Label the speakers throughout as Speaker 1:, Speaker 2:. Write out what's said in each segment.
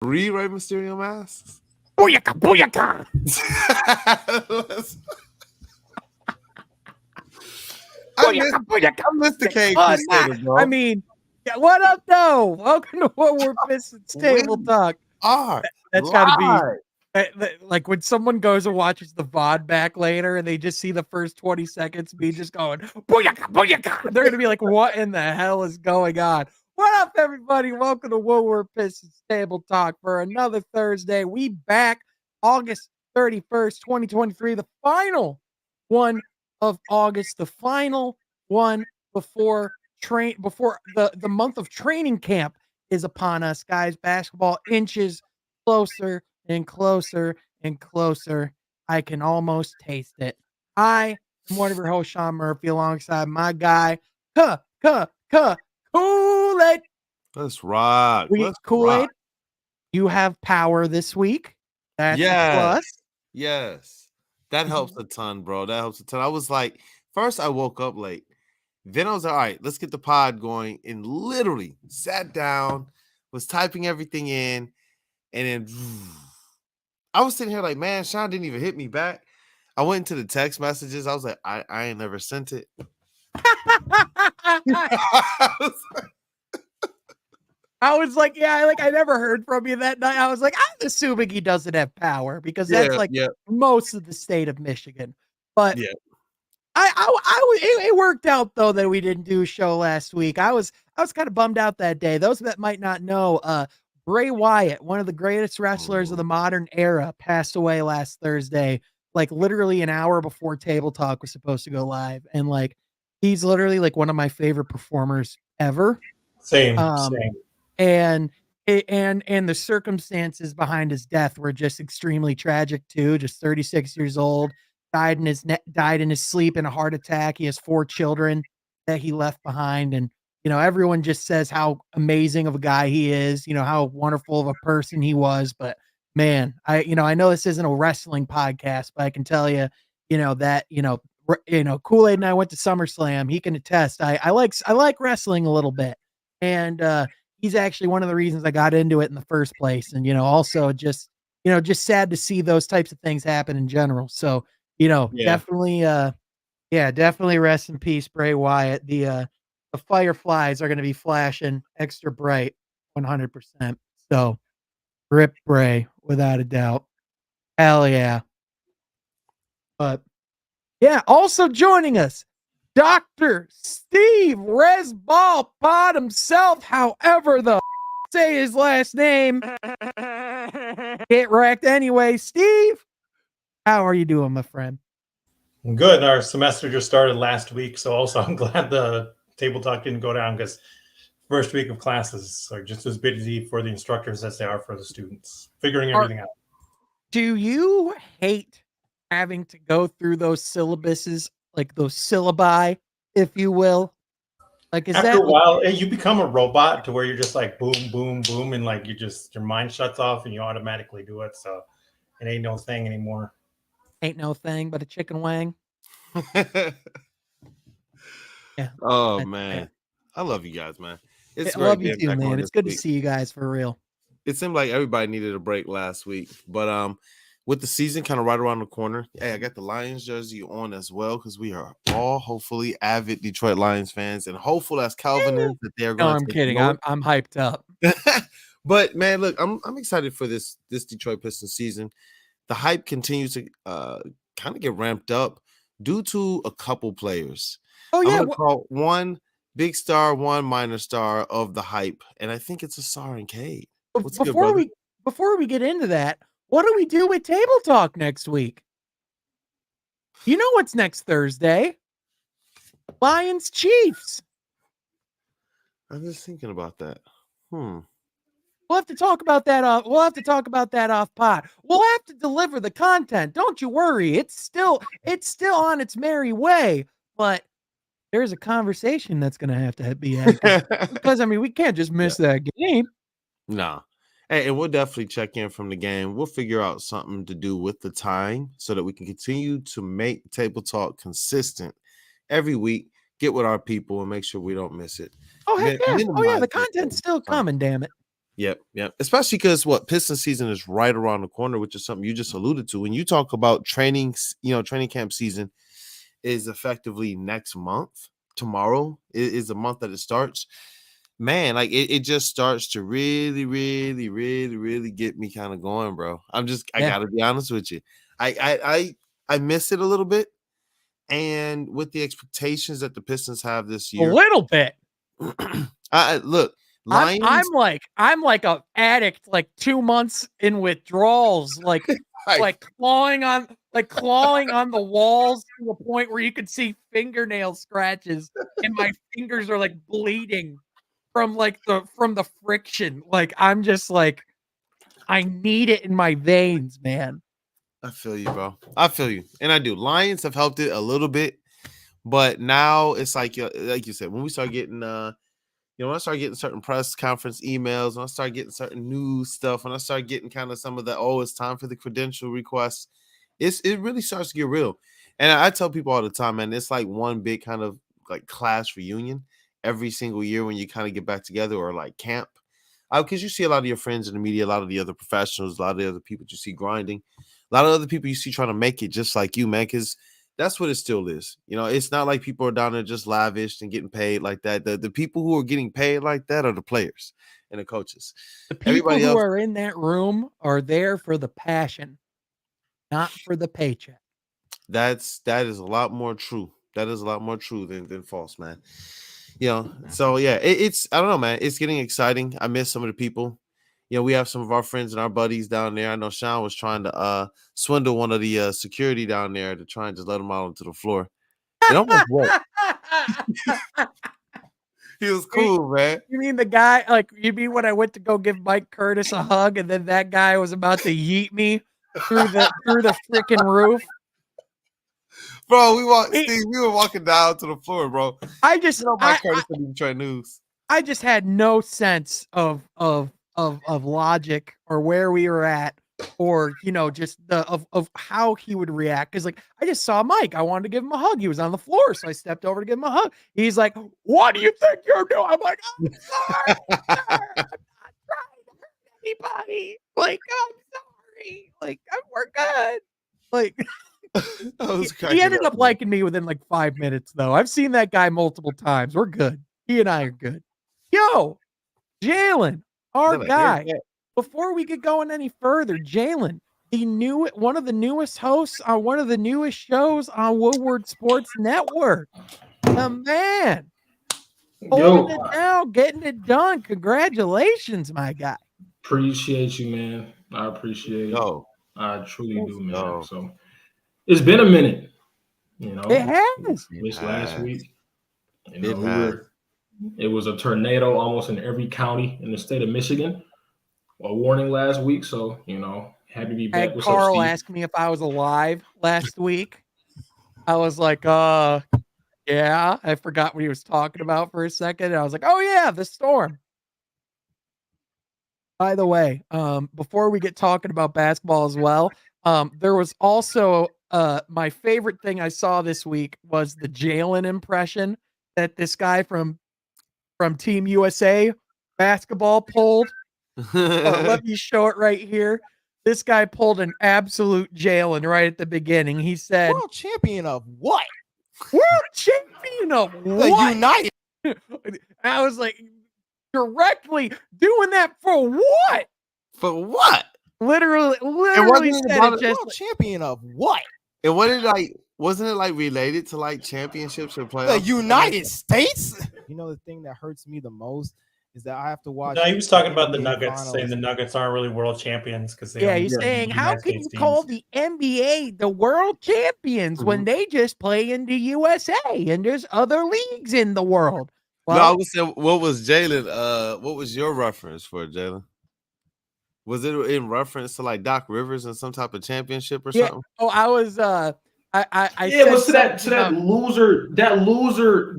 Speaker 1: 3 Rey Mysterio masks.
Speaker 2: Booyaka, booyaka. Booyaka, booyaka.
Speaker 1: I missed the Cade
Speaker 2: Oh,
Speaker 1: Crusader,
Speaker 2: I
Speaker 1: bro.
Speaker 2: mean, yeah, what up, though? Welcome to What We're Pistons
Speaker 1: We
Speaker 2: Table Talk.
Speaker 1: are
Speaker 2: That's got to be
Speaker 1: live.
Speaker 2: like when someone goes and watches the VOD back later and they just see the first 20 seconds me just going, booyaka, booyaka. They're going to be like, what in the hell is going on? What up, everybody? Welcome to What We're Pistons Table Talk for another Thursday. We back August 31st, 2023, the final one of August, the final one before the month of training camp is upon us, guys. Basketball inches closer and closer and closer. I can almost taste it. I am one of your hosts, Sean Murphy, alongside my guy, Kool-Aid.
Speaker 1: Let's rock. Let's rock.
Speaker 2: Kool-Aid, you have power this week. That's a plus.
Speaker 1: Yes. That helps a ton, bro. That helps a ton. I was like, first I woke up late. Then I was like, all right, let's get the pod going. And literally sat down, was typing everything in, and then I was sitting here like, man, Sean didn't even hit me back. I went into the text messages. I was like, I ain't never sent it.
Speaker 2: I was like, yeah, I never heard from you that night. I was like, I'm assuming he doesn't have power because that's most of the state of Michigan. But
Speaker 1: yeah.
Speaker 2: It worked out though that we didn't do a show last week. I was kind of bummed out that day. Those that might not know, Bray Wyatt, one of the greatest wrestlers of the modern era, passed away last Thursday, like literally an hour before Table Talk was supposed to go live. And like, he's literally like one of my favorite performers ever.
Speaker 3: Same.
Speaker 2: And the circumstances behind his death were just extremely tragic too. Just 36 years old, died in his sleep in a heart attack. He has 4 children that he left behind, and everyone just says how amazing of a guy he is. How wonderful of a person he was. But man, I know this isn't a wrestling podcast, but I can tell you, that Kool-Aid and I went to SummerSlam. He can attest. I like wrestling a little bit, and he's actually one of the reasons I got into it in the first place. And, also just sad to see those types of things happen in general. So, definitely rest in peace, Bray Wyatt. The fireflies are going to be flashing extra bright 100%. So rip Bray without a doubt. Hell yeah. But yeah, also joining us, Dr. Steve Resball Pod himself, however the say his last name. Get wrecked anyway. Steve, how are you doing, my friend?
Speaker 3: Good. Our semester just started last week, so also I'm glad the table talk didn't go down because first week of classes are just as busy for the instructors as they are for the students, figuring everything out.
Speaker 2: Do you hate having to go through those syllabuses, like those syllabi, if you will? Like,
Speaker 3: after a while, you become a robot to where you're just like boom, boom, boom, and like your mind shuts off and you automatically do it. So it ain't no thing anymore.
Speaker 2: Ain't no thing but a chicken wang. Yeah.
Speaker 1: Oh man, I love you guys, man.
Speaker 2: I love you too, man. It's good to see you guys for real.
Speaker 1: It seemed like everybody needed a break last week, but with the season kind of right around the corner, hey, I got the Lions jersey on as well because we are all hopefully avid Detroit Lions fans, and hopeful as Calvin is that they're going.
Speaker 2: No, I'm kidding. I'm hyped up.
Speaker 1: But man, look, I'm excited for this Detroit Pistons season. The hype continues to kind of get ramped up due to a couple players.
Speaker 2: Oh yeah,
Speaker 1: I'm gonna call one big star, one minor star of the hype, and I think it's Asar and Cade.
Speaker 2: Before we get into that, what do we do with Table Talk next week? You know what's next Thursday? Lions Chiefs.
Speaker 1: I'm just thinking about that.
Speaker 2: We'll have to talk about that off. We'll have to talk about that off pod. We'll have to deliver the content. Don't you worry. It's still on its merry way. But there's a conversation that's going to have to be had because I mean we can't just miss that game.
Speaker 1: No. Hey, and we'll definitely check in from the game. We'll figure out something to do with the time so that we can continue to make Table Talk consistent every week. Get with our people and make sure we don't miss it.
Speaker 2: Oh heck yeah! Oh yeah, the content's still coming. Damn it.
Speaker 1: Yep. Especially because Piston season is right around the corner, which is something you just alluded to. When you talk about training camp season is effectively next month. Tomorrow is the month that it starts. Man, like it just starts to really, really, really, really get me kind of going, bro. I gotta be honest with you. I miss it a little bit. And with the expectations that the Pistons have this year,
Speaker 2: a little bit.
Speaker 1: Look, Lions.
Speaker 2: I'm like a addict, like 2 months in withdrawals, like clawing on the walls to the point where you could see fingernail scratches, and my fingers are like bleeding from the friction. Like I'm just like, I need it in my veins, man.
Speaker 1: I feel you, bro. I feel you, and I do. Lions have helped it a little bit, but now it's like you said, when we start getting when I start getting certain press conference emails, when I start getting certain news stuff, when I start getting kind of some of the, it's time for the credential requests, it really starts to get real. And I tell people all the time, man, it's like one big kind of like class reunion every single year when you kind of get back together, or like camp. Because you see a lot of your friends in the media, a lot of the other professionals, a lot of the other people you see grinding, a lot of other people you see trying to make it just like you, man, because that's what it still is. It's not like people are down there just lavish and getting paid like that. The people who are getting paid like that are the players and the coaches.
Speaker 2: The people who are in that room are there for the passion, not for the paycheck.
Speaker 1: That is a lot more true. That is a lot more true than false, man. So yeah, it's I don't know, man. It's getting exciting. I miss some of the people. We have some of our friends and our buddies down there. I know Sean was trying to swindle one of the security down there to try and just let him out onto the floor. It almost worked. He was cool, man.
Speaker 2: You mean the guy, you mean when I went to go give Mike Curtis a hug and then that guy was about to yeet me through the freaking roof?
Speaker 1: Bro, we were walking down to the floor, bro.
Speaker 2: Mike Curtis
Speaker 1: didn't even try news.
Speaker 2: I just had no sense of logic or where we were at, or just of how he would react. Because I just saw Mike, I wanted to give him a hug. He was on the floor, so I stepped over to give him a hug. He's like, "What do you think you're doing?" I'm like, "I'm sorry, sir. I'm not trying to hurt anybody. I'm sorry. We're good." He ended up liking me within 5 minutes, though. I've seen that guy multiple times. We're good. He and I are good. Yo, Jalen, our guy. Before we get going any further, Jalen, one of the newest hosts on one of the newest shows on Woodward Sports Network. The man. Holding it down, getting it done. Congratulations, my guy.
Speaker 4: Appreciate you, man. I appreciate it. I truly do, man. So it's been a minute.
Speaker 2: It has.
Speaker 4: This last week. It was a tornado almost in every county in the state of Michigan. A warning last week, so had to be back.
Speaker 2: What's Carl asked me if I was alive last week. I was like, yeah. I forgot what he was talking about for a second. And I was like, oh yeah, the storm. By the way, before we get talking about basketball as well, there was also my favorite thing I saw this week was the Jalen impression that this guy from Team USA basketball pulled. Let me show it right here. This guy pulled an absolute Jalen right at the beginning. He said,
Speaker 5: "World champion of what?
Speaker 2: World champion of what?
Speaker 5: The United."
Speaker 2: I was like, directly doing that for what?
Speaker 1: For what?
Speaker 2: Literally said it just
Speaker 5: world champion of what?
Speaker 1: And wasn't it related to championships or playoffs?
Speaker 5: The United States? The thing that hurts me the most is that I have to watch.
Speaker 3: No, he was talking about the Nuggets, saying the Nuggets aren't really world champions because
Speaker 2: he's saying, how can you call the NBA the world champions when they just play in the USA and there's other leagues in the world?
Speaker 1: Well, no, I would say, what was Jalen? What was your reference for Jalen? Was it in reference to Doc Rivers and some type of championship or something?
Speaker 2: Oh, I was. I
Speaker 4: it was to that loser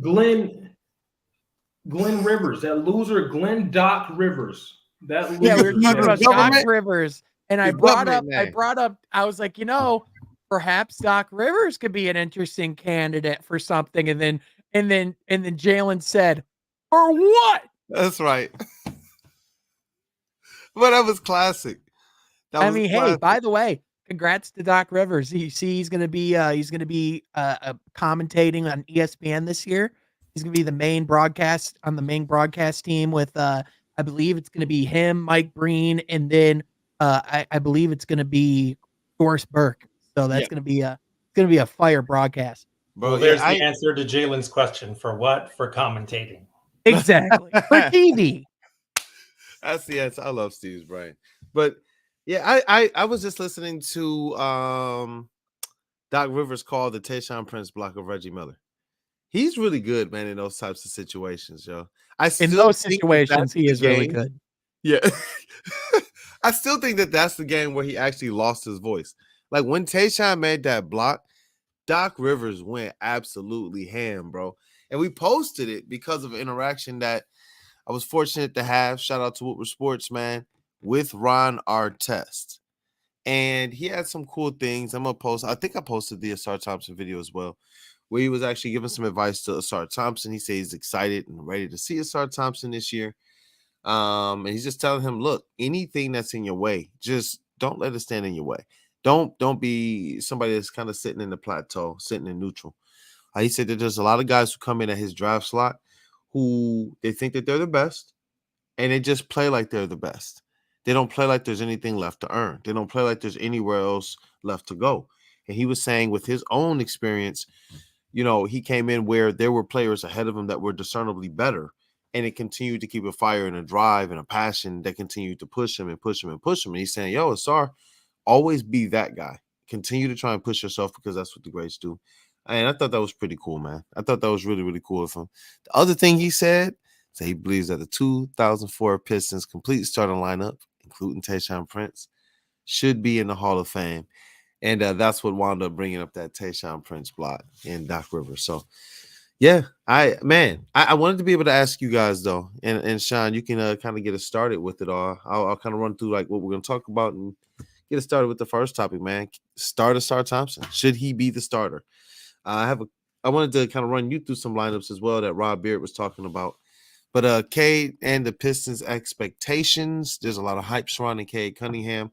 Speaker 4: Glenn Rivers, that loser Glenn Doc Rivers.
Speaker 2: We were talking about Doc Rivers, and I brought up. I was like, perhaps Doc Rivers could be an interesting candidate for something, and then Jalen said, "For what?"
Speaker 1: That's right. But that was classic. That
Speaker 2: I
Speaker 1: was
Speaker 2: mean, hey,
Speaker 1: classic.
Speaker 2: by the way, congrats to Doc Rivers. He's going to be commentating on ESPN this year. He's going to be the main broadcast on the main broadcast team with I believe it's going to be him, Mike Breen, and then I believe it's going to be Doris Burke. So that's
Speaker 1: Yeah.
Speaker 2: going to be a fire broadcast.
Speaker 1: Bro,
Speaker 3: Well, there's the answer to Jalen's question. For what? For commentating.
Speaker 2: Exactly. For TV.
Speaker 1: That's the answer. I love Steve's brain. But yeah, I was just listening to Doc Rivers call the Tayshaun Prince block of Reggie Miller. He's really good, man, in those types of situations, yo.
Speaker 2: In those situations, he is really good.
Speaker 1: Yeah. I still think that that's the game where he actually lost his voice. Like when Tayshaun made that block, Doc Rivers went absolutely ham, bro. And we posted it because of an interaction that I was fortunate to have. Shout out to What Was Sports, man, with Ron Artest. And he had some cool things. I'm going to post. I think I posted the Asar Thompson video as well, where he was actually giving some advice to Asar Thompson. He said he's excited and ready to see Asar Thompson this year. And he's just telling him, look, anything that's in your way, just don't let it stand in your way. Don't be somebody that's kind of sitting in the plateau, sitting in neutral. He said that there's a lot of guys who come in at his draft slot who they think that they're the best, and they just play like they're the best. They don't play like there's anything left to earn. They don't play like there's anywhere else left to go. And he was saying with his own experience, you know, he came in where there were players ahead of him that were discernibly better, and it continued to keep a fire and a drive and a passion that continued to push him and push him and push him. And he's saying, yo, Asar, always be that guy. Continue to try and push yourself because that's what the greats do. And I thought that was pretty cool, man. I thought that was really, really cool of him. The other thing he said is that he believes that the 2004 Pistons complete starting lineup, including Tayshaun Prince, should be in the Hall of Fame. And that's what wound up bringing up that Tayshaun Prince block in Doc Rivers. So, yeah, I wanted to be able to ask you guys, though. And Sean, you can kind of get us started with it all. I'll kind of run through like what we're going to talk about and get us started with the first topic, man. Asar Thompson. Should he be the starter? I wanted to kind of run you through some lineups as well that Rob Beard was talking about. But Cade and the Pistons' expectations, there's a lot of hype surrounding Cade Cunningham.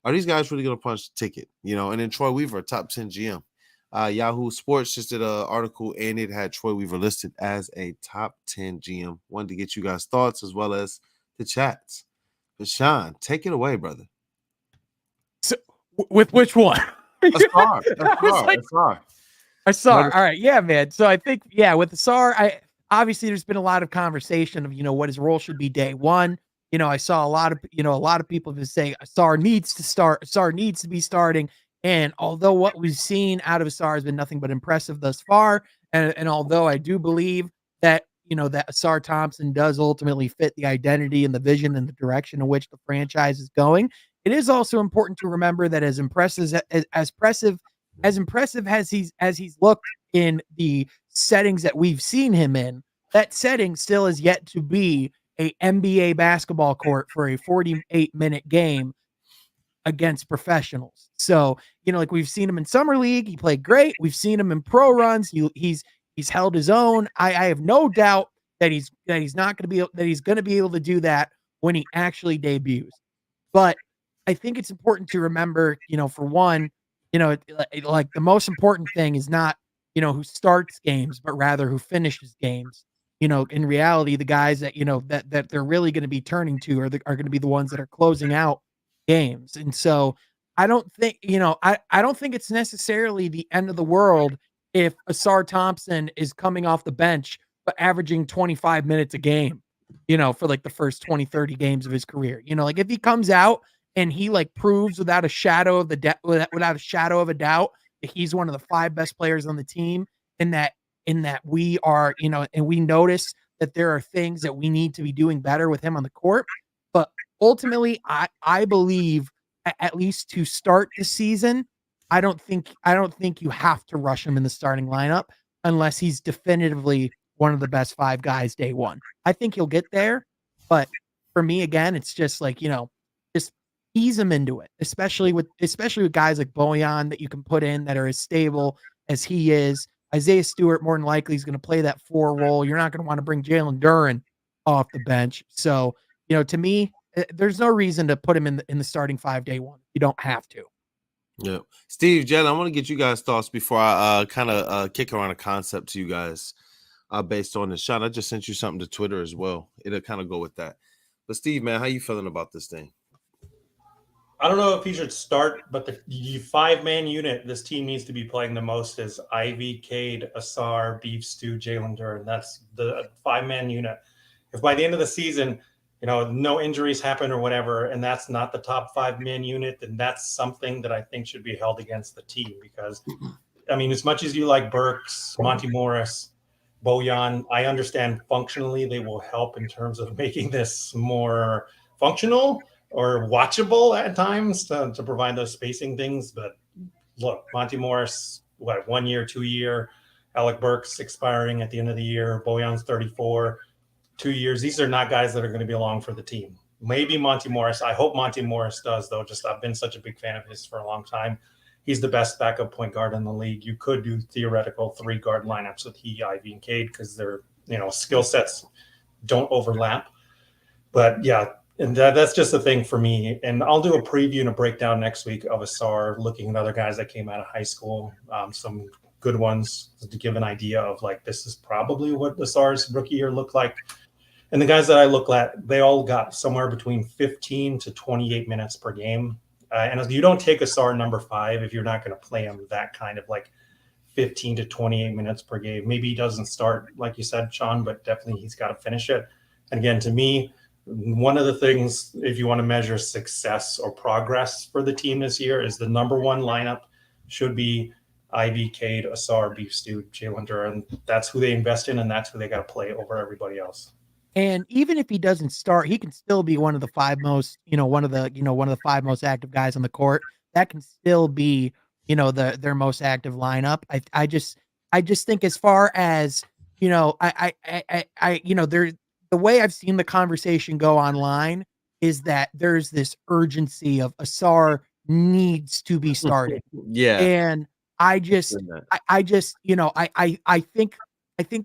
Speaker 1: Are these guys really going to punch the ticket? You know, and then Troy Weaver, top 10 GM. Yahoo Sports just did an article, and it had Troy Weaver listed as a top 10 GM. Wanted to get you guys' thoughts as well as the chats. But Sean, take it away, brother.
Speaker 2: So, with which one? Asar. All right. Yeah, man. So I think, with Asar, obviously there's been a lot of conversation of, what his role should be day one. I saw a lot of people just say Asar needs to start. Asar needs to be starting. And although what we've seen out of Asar has been nothing but impressive thus far, and although I do believe that, that Asar Thompson does ultimately fit the identity and the vision and the direction in which the franchise is going, it is also important to remember that as impressive as he's looked in the settings that we've seen him in, that setting still is yet to be a NBA basketball court for a 48-minute game against professionals. So, like we've seen him in summer league, he played great. We've seen him in pro runs. He's held his own. I have no doubt that he's going to be able to do that when he actually debuts. But I think it's important to remember, for one, like the most important thing is not, who starts games, but rather who finishes games. In reality, the guys that, that they're really going to be turning to are going to be the ones that are closing out games. And so I don't think, I don't think it's necessarily the end of the world if Asar Thompson is coming off the bench, but averaging 25 minutes a game, for like the first 20, 30 games of his career. Like if he comes out and he like proves without a shadow of a doubt that he's one of the 5 best players on the team, and that we are, and we notice that there are things that we need to be doing better with him on the court. But ultimately, I believe at least to start the season, I don't think you have to rush him in the starting lineup unless he's definitively one of the best 5 guys day one. I think he'll get there, but for me, again, it's just like, just ease him into it, especially with guys like Bojan that you can put in that are as stable as he is. Isaiah Stewart more than likely is going to play that 4 role. You're not going to want to bring Jalen Duren off the bench. So, to me, there's no reason to put him in the starting 5 day one. You don't have to.
Speaker 1: Yeah. Steve, Jen, I want to get you guys' thoughts before I kind of kick around a concept to you guys based on this shot. I just sent you something to Twitter as well. It'll kind of go with that. But Steve, man, how you feeling about this thing?
Speaker 3: I don't know if he should start, but the 5-man unit this team needs to be playing the most is Ivy, Cade, Asar, Beef Stew, Jalen Duren. That's the 5-man unit. If by the end of the season, no injuries happen or whatever, and that's not the top 5-man unit, then that's something that I think should be held against the team. Because, I mean, as much as you like Burks, Monty Morris, Bojan, I understand functionally they will help in terms of making this more functional or watchable at times to provide those spacing things. But look, Monty Morris, 1 year, 2 year, Alec Burks expiring at the end of the year, Bojan's 34, 2 years. These are not guys that are going to be along for the team. Maybe Monty Morris. I hope Monty Morris does, though. I've been such a big fan of his for a long time. He's the best backup point guard in the league. You could do theoretical 3-guard lineups with he, Ivy, and Cade because their skill sets don't overlap. But yeah, and that's just a thing for me. And I'll do a preview and a breakdown next week of Asar, looking at other guys that came out of high school, some good ones to give an idea of this is probably what Asar's rookie year looked like. And the guys that I look at, they all got somewhere between 15 to 28 minutes per game. And if you don't take Asar number 5, if you're not going to play him that kind of 15 to 28 minutes per game, maybe he doesn't start, like you said, Sean, but definitely he's got to finish it. And again, to me, one of the things, if you want to measure success or progress for the team this year, is the number 1 lineup should be Ivy, Cade, Asar, Beef Stew, Jalen Duren. That's who they invest in, and that's who they got to play over everybody else.
Speaker 2: And even if he doesn't start, he can still be one of the 5 most, one of the 5 most active guys on the court. That can still be, their most active lineup. I just think as far as, the way I've seen the conversation go online is that there's this urgency of Asar needs to be started.
Speaker 1: Yeah.
Speaker 2: And I think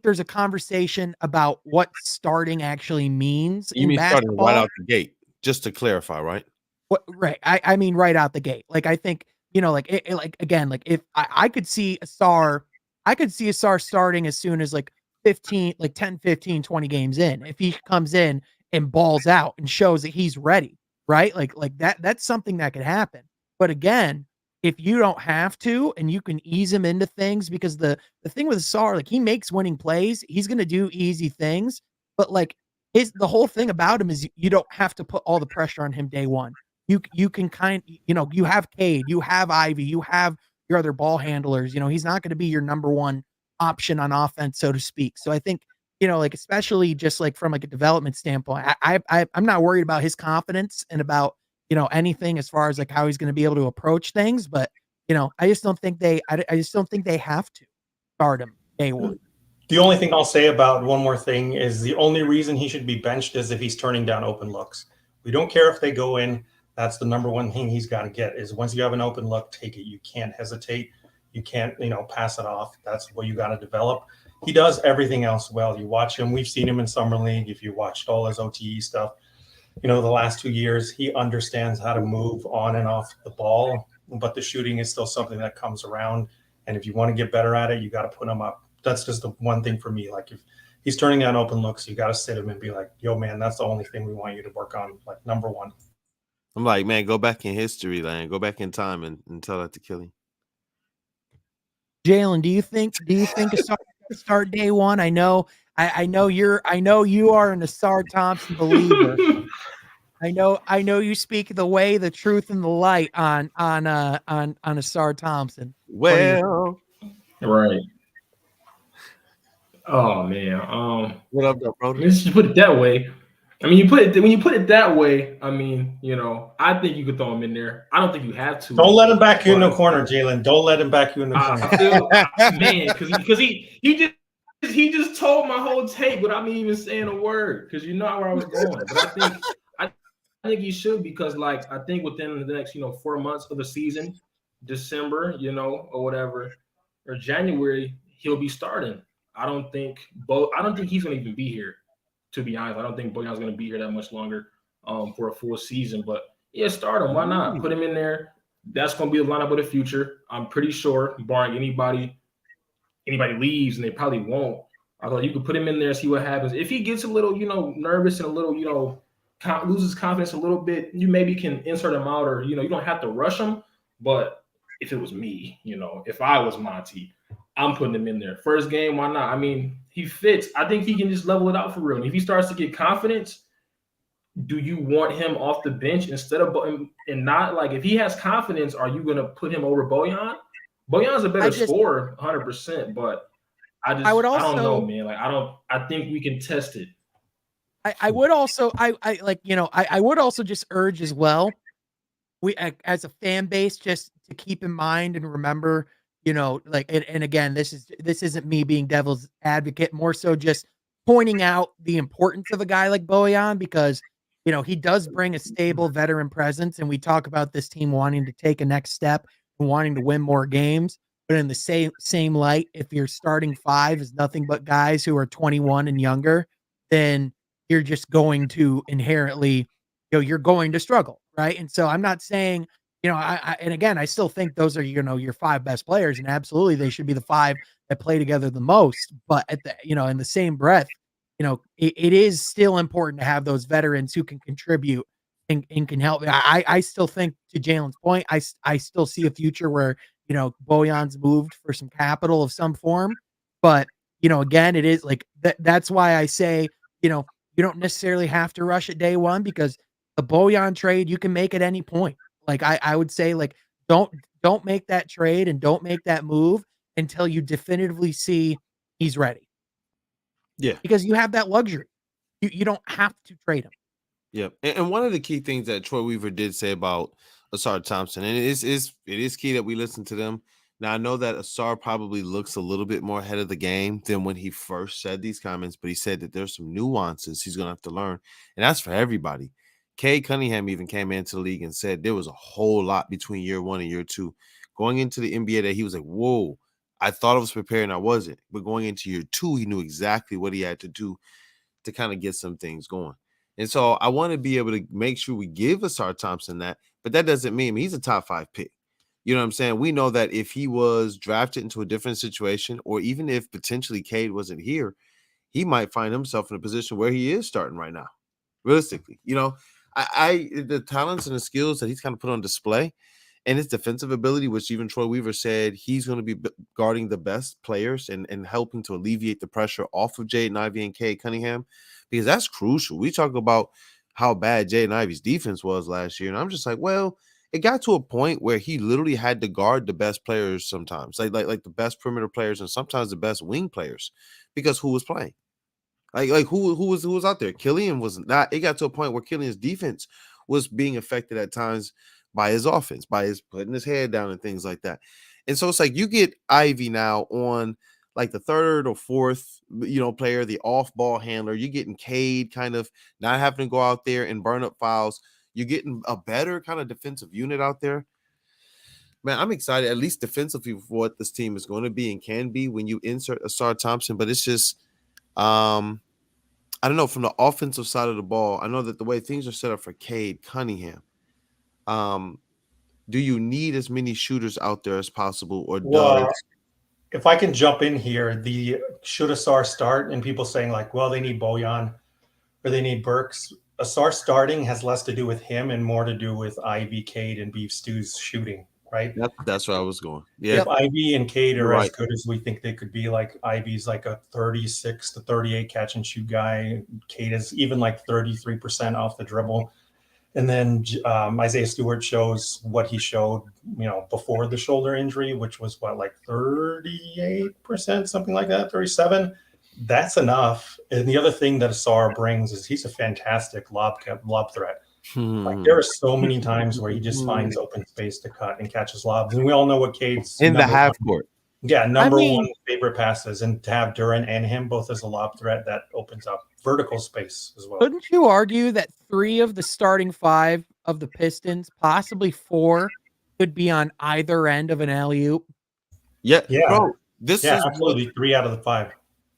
Speaker 2: there's a conversation about what starting actually means.
Speaker 1: You mean starting right out the gate, just to clarify, right?
Speaker 2: Right. I mean, right out the gate. I think, if I could see Asar starting as soon as 10, 15, 20 games in. If he comes in and balls out and shows that he's ready, right? That's something that could happen. But again, if you don't have to and you can ease him into things, because the thing with Asar, he makes winning plays, he's going to do easy things, but the whole thing about him is you don't have to put all the pressure on him day one. You can you have Cade, you have Ivy, you have your other ball handlers. He's not going to be your number 1 option on offense, so to speak. So I think, especially just from a development standpoint, I'm not worried about his confidence and about, anything as far as how he's going to be able to approach things. But, I just don't think they have to start him day one.
Speaker 3: The only thing I'll say about one more thing is the only reason he should be benched is if he's turning down open looks. We don't care if they go in. That's the number 1 thing he's got to get is once you have an open look, take it. You can't hesitate. You can't, pass it off. That's what you got to develop. He does everything else well. You watch him. We've seen him in Summer League. If you watched all his OTE stuff, the last 2 years, he understands how to move on and off the ball, but the shooting is still something that comes around. And if you want to get better at it, you got to put him up. That's just the one thing for me. If he's turning down open looks, you got to sit him and be like, yo, man, that's the only thing we want you to work on. Number 1.
Speaker 1: I'm like, man, go back in history, man. Go back in time and tell that to Killy.
Speaker 2: Jalen, do you think Asar start day one? I know you are an Asar Thompson believer. I know you speak the way, the truth, and the light on Asar Thompson.
Speaker 1: Well,
Speaker 4: right. Oh man.
Speaker 1: What up, bro?
Speaker 4: Let's just put it that way. When you put it that way, I think you could throw him in there. I don't think you have to.
Speaker 3: Don't let him back you in the corner, Jalen. Don't let him back you in the corner.
Speaker 4: Man, because he just told my whole tape without me even saying a word. Because you know where I was going. But I think he should, because I think within the next 4 months of the season, December, or whatever, or January, he'll be starting. I don't think he's going to even be here. To be honest, I don't think Bojan's going to be here that much longer. for a full season. But yeah, start him. Why not? Put him in there. That's going to be the lineup of the future. I'm pretty sure, barring anybody leaves, and they probably won't. Although you could put him in there, see what happens. If he gets a little, nervous and a little, loses confidence a little bit, you maybe can insert him out, or you don't have to rush him. But if it was me, if I was Monty, I'm putting him in there. First game, why not? I mean, he fits. I think he can just level it out for real. And if he starts to get confidence, do you want him off the bench instead of and not like if he has confidence, are you gonna put him over Bojan? Bojan's a better scorer, 100%, but I don't know, man. Like I think we can test it.
Speaker 2: I would also I would also just urge as well, we as a fan base, just to keep in mind and remember, and again, this isn't me being devil's advocate, more so just pointing out the importance of a guy like Bojan, because he does bring a stable veteran presence, and we talk about this team wanting to take a next step and wanting to win more games. But in the same light, if your starting five is nothing but guys who are 21 and younger, then you're just going to inherently, you're going to struggle, right? And so I'm not saying, and again, I still think those are, your five best players, and absolutely they should be the five that play together the most. But at the, in the same breath, it is still important to have those veterans who can contribute and can help. I still think, to Jalen's point, I still see a future where, Bojan's moved for some capital of some form. But, again, it is like that's why I say, you don't necessarily have to rush at day one, because the Bojan trade you can make at any point. Like I would say, like, don't make that trade and don't make that move until you definitively see he's ready.
Speaker 1: Yeah.
Speaker 2: Because you have that luxury. You don't have to trade him.
Speaker 1: Yeah. And one of the key things that Troy Weaver did say about Asar Thompson, and it is key that we listen to them. Now, I know that Asar probably looks a little bit more ahead of the game than when he first said these comments, but he said that there's some nuances he's going to have to learn. And that's for everybody. Cade Cunningham even came into the league and said there was a whole lot between year one and year two. Going into the NBA, that he was like, whoa, I thought I was prepared and I wasn't. But going into year two, he knew exactly what he had to do to kind of get some things going. And so I want to be able to make sure we give Asar Thompson that, but that doesn't mean he's a top 5 pick. You know what I'm saying? We know that if he was drafted into a different situation, or even if potentially Cade wasn't here, he might find himself in a position where he is starting right now. Realistically, the talents and the skills that he's kind of put on display, and his defensive ability, which even Troy Weaver said he's going to be guarding the best players and helping to alleviate the pressure off of Jaden Ivey and Cade Cunningham, because that's crucial. We talk about how bad Jaden Ivey's defense was last year, and I'm just like, well, it got to a point where he literally had to guard the best players sometimes, like the best perimeter players and sometimes the best wing players, because who was playing? Like who was out there? Killian was not. It got to a point where Killian's defense was being affected at times by his offense, by his putting his head down and things like that. And so it's like you get Ivy now on like the third or fourth, player, the off-ball handler. You're getting Cade kind of not having to go out there and burn up fouls. You're getting a better kind of defensive unit out there. Man, I'm excited, at least defensively, for what this team is going to be and can be when you insert Asar Thompson. But it's just, I don't know, from the offensive side of the ball, I know that the way things are set up for Cade Cunningham, do you need as many shooters out there as possible, or does?
Speaker 3: If I can jump in here, the should Asar start, and people saying like, well, they need Bojan or they need Burks. Asar starting has less to do with him and more to do with Ivy, Cade, and Beef Stew's shooting, right?
Speaker 1: That's where I was going. Yeah.
Speaker 3: If Ivy and Cade are as good as we think they could be, like Ivy's like a 36 to 38 catch and shoot guy. Cade is even like 33% off the dribble. And then Isaiah Stewart shows what he showed, before the shoulder injury, which was like 38%, something like that, 37. That's enough. And the other thing that Asar brings is he's a fantastic lob threat. Like there are so many times where he just finds open space to cut and catches lobs. And we all know what Cade's
Speaker 1: in the half court.
Speaker 3: Yeah, number one favorite passes, and to have Duran and him both as a lob threat, that opens up vertical space as well.
Speaker 2: Couldn't you argue that 3 of the starting 5 of the Pistons, possibly 4, could be on either end of an alley-oop?
Speaker 1: Yeah. Bro, this is
Speaker 3: absolutely 3 out of the 5.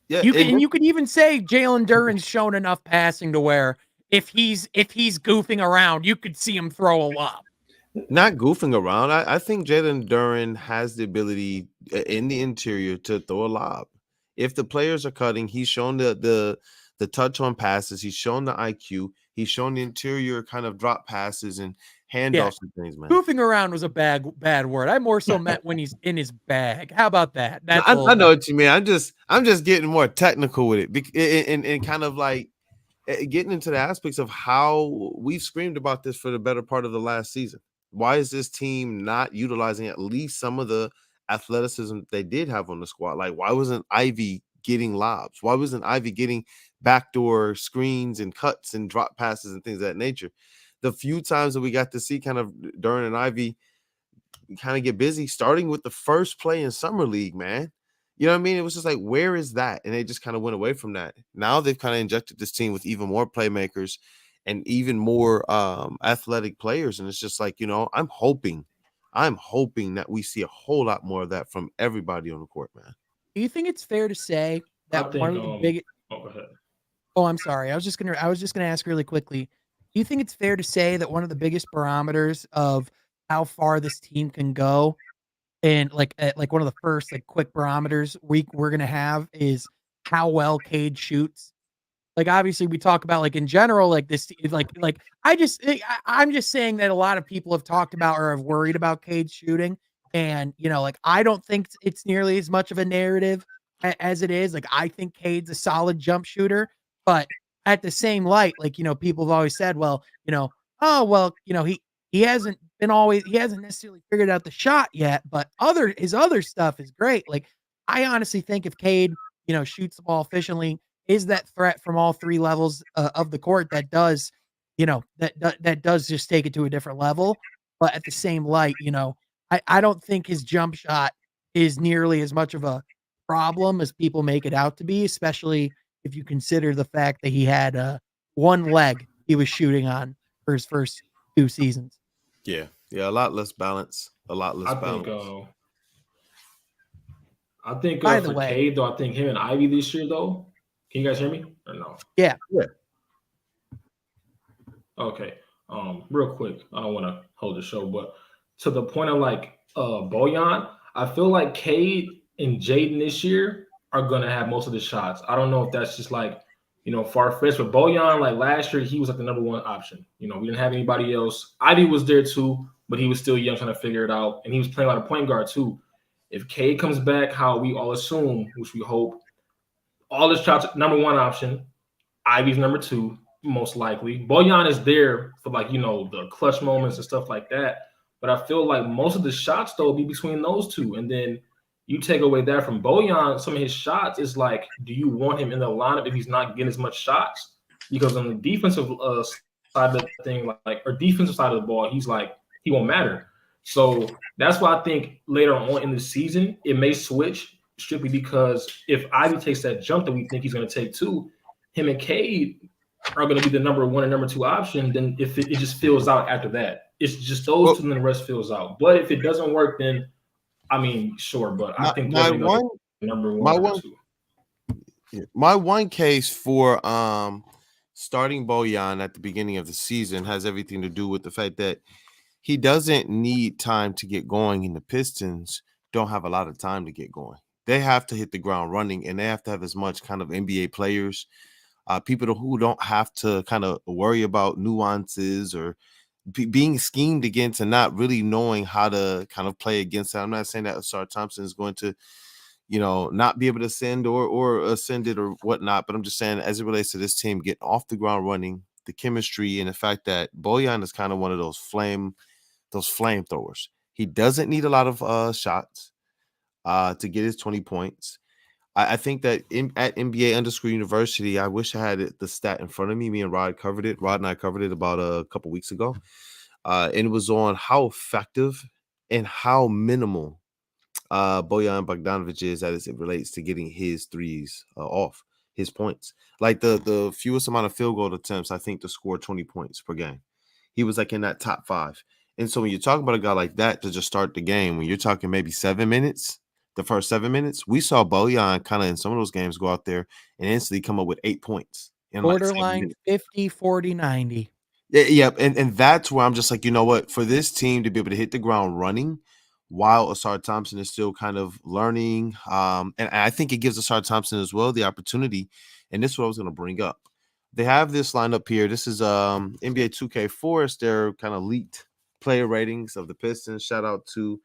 Speaker 2: Yeah, you could even say Jalen Duran's shown enough passing to where if he's goofing around, you could see him throw a lob.
Speaker 1: Not goofing around. I think Jalen Duren has the ability in the interior to throw a lob. If the players are cutting, he's shown the touch on passes. He's shown the IQ. He's shown the interior kind of drop passes and handoffs and things, man.
Speaker 2: Goofing around was a bad word. I more so meant when he's in his bag. How about that? That's
Speaker 1: I know what you mean. I'm just getting more technical with it and kind of like getting into the aspects of how we've screamed about this for the better part of the last season. Why is this team not utilizing at least some of the athleticism they did have on the squad? Like, why wasn't Ivy getting lobs? Why wasn't Ivy getting backdoor screens and cuts and drop passes and things of that nature? The few times that we got to see kind of Duren and Ivy kind of get busy, starting with the first play in Summer League, man. You know what I mean? It was just like, where is that? And they just kind of went away from that. Now they've kind of injected this team with even more playmakers and even more athletic players. And it's just like, I'm hoping that we see a whole lot more of that from everybody on the court, man.
Speaker 2: Do you think it's fair to say that one of the biggest?
Speaker 4: Oh, go ahead.
Speaker 2: Oh, I'm sorry. I was just gonna ask really quickly. Do you think it's fair to say that one of the biggest barometers of how far this team can go, and like one of the first quick barometers we're gonna have is how well Cade shoots? Like, obviously, we talk about in general, this, I'm just saying that a lot of people have talked about or have worried about Cade shooting, and I don't think it's nearly as much of a narrative as it is. I think Cade's a solid jump shooter, but at the same light, people have always said, well, he hasn't necessarily figured out the shot yet, but his other stuff is great. I honestly think if Cade, shoots the ball efficiently, is that threat from all three levels of the court that does, that does just take it to a different level. But at the same light, I don't think his jump shot is nearly as much of a problem as people make it out to be, especially if you consider the fact that he had one leg he was shooting on for his first 2 seasons.
Speaker 1: Yeah, a lot less balance.
Speaker 4: I think
Speaker 2: By the
Speaker 4: for
Speaker 2: way,
Speaker 4: Cade, though, I think him and Ivy this year, though. Can you guys hear me or no?
Speaker 2: Yeah.
Speaker 4: Okay. Real quick, I don't want to hold the show, but to the point of Bojan, I feel like Cade and Jaden this year are gonna have most of the shots. I don't know if that's just far-fetched, but Bojan, last year, he was the number one option. We didn't have anybody else. Ivy was there too, but he was still young, trying to figure it out, and he was playing a lot of point guard too. If Cade comes back, how we all assume, which we hope, all his shots, number one option. Ivy's number 2, most likely. Bojan is there for the clutch moments and stuff like that. But I feel like most of the shots though be between those two. And then you take away that from Bojan, some of his shots is do you want him in the lineup if he's not getting as much shots? Because on the defensive side of the thing, or defensive side of the ball, he's he won't matter. So that's why I think later on in the season it may switch strictly because if Ivy takes that jump that we think he's going to take too, him and Cade are going to be the number 1 and number 2 option. Then if it just fills out after that, it's just those two and the rest fills out. But if it doesn't work, then I mean, sure. But I think
Speaker 1: number
Speaker 4: 1, 2.
Speaker 1: My one case for starting Bojan at the beginning of the season has everything to do with the fact that he doesn't need time to get going, and the Pistons don't have a lot of time to get going. They have to hit the ground running, and they have to have as much kind of NBA players, people who don't have to kind of worry about nuances or being schemed against and not really knowing how to kind of play against it. I'm not saying that Asar Thompson is going to, not be able to send or ascend it or whatnot, but I'm just saying as it relates to this team getting off the ground running, the chemistry, and the fact that Bojan is kind of one of those flamethrowers. He doesn't need a lot of shots to get his 20 points. I think that at NBA_University, I wish I had the stat in front of me. Me and Rod covered it. Rod and I covered it about a couple weeks ago. And it was on how effective and how minimal Bojan Bogdanovic is as it relates to getting his threes off, his points. The fewest amount of field goal attempts, I think, to score 20 points per game. He was in that top 5. And so when you're talking about a guy like that to just start the game, when you're talking maybe 7 minutes, the first 7 minutes, we saw Bojan kind of in some of those games go out there and instantly come up with 8 points in like 7
Speaker 2: Borderline
Speaker 1: minutes.
Speaker 2: 50, 40, 90.
Speaker 1: Yeah, and that's where I'm just like, you know what? For this team to be able to hit the ground running while Asar Thompson is still kind of learning, and I think it gives Asar Thompson as well the opportunity. And this is what I was going to bring up. They have this lineup here. This is NBA 2K4. It's their kind of leaked player ratings of the Pistons. Shout out to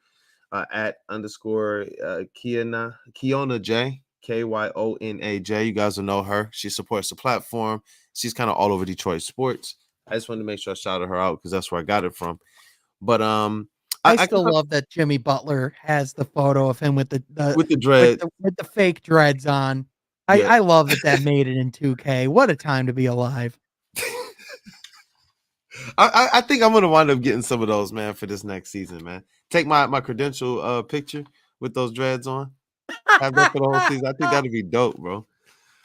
Speaker 1: at underscore Kiona J, KYONAJ. You guys will know her. She supports the platform. She's kind of all over Detroit sports. I just wanted to make sure I shouted her out because that's where I got it from. But
Speaker 2: I still love that Jimmy Butler has the photo of him with the
Speaker 1: with the dread.
Speaker 2: with the fake dreads on.
Speaker 1: Yeah.
Speaker 2: I love that made it in 2K. What a time to be alive.
Speaker 1: I think I'm gonna wind up getting some of those, man, for this next season, man. Take my credential picture with those dreads on. Have that for the whole season. I think that'd be dope, bro.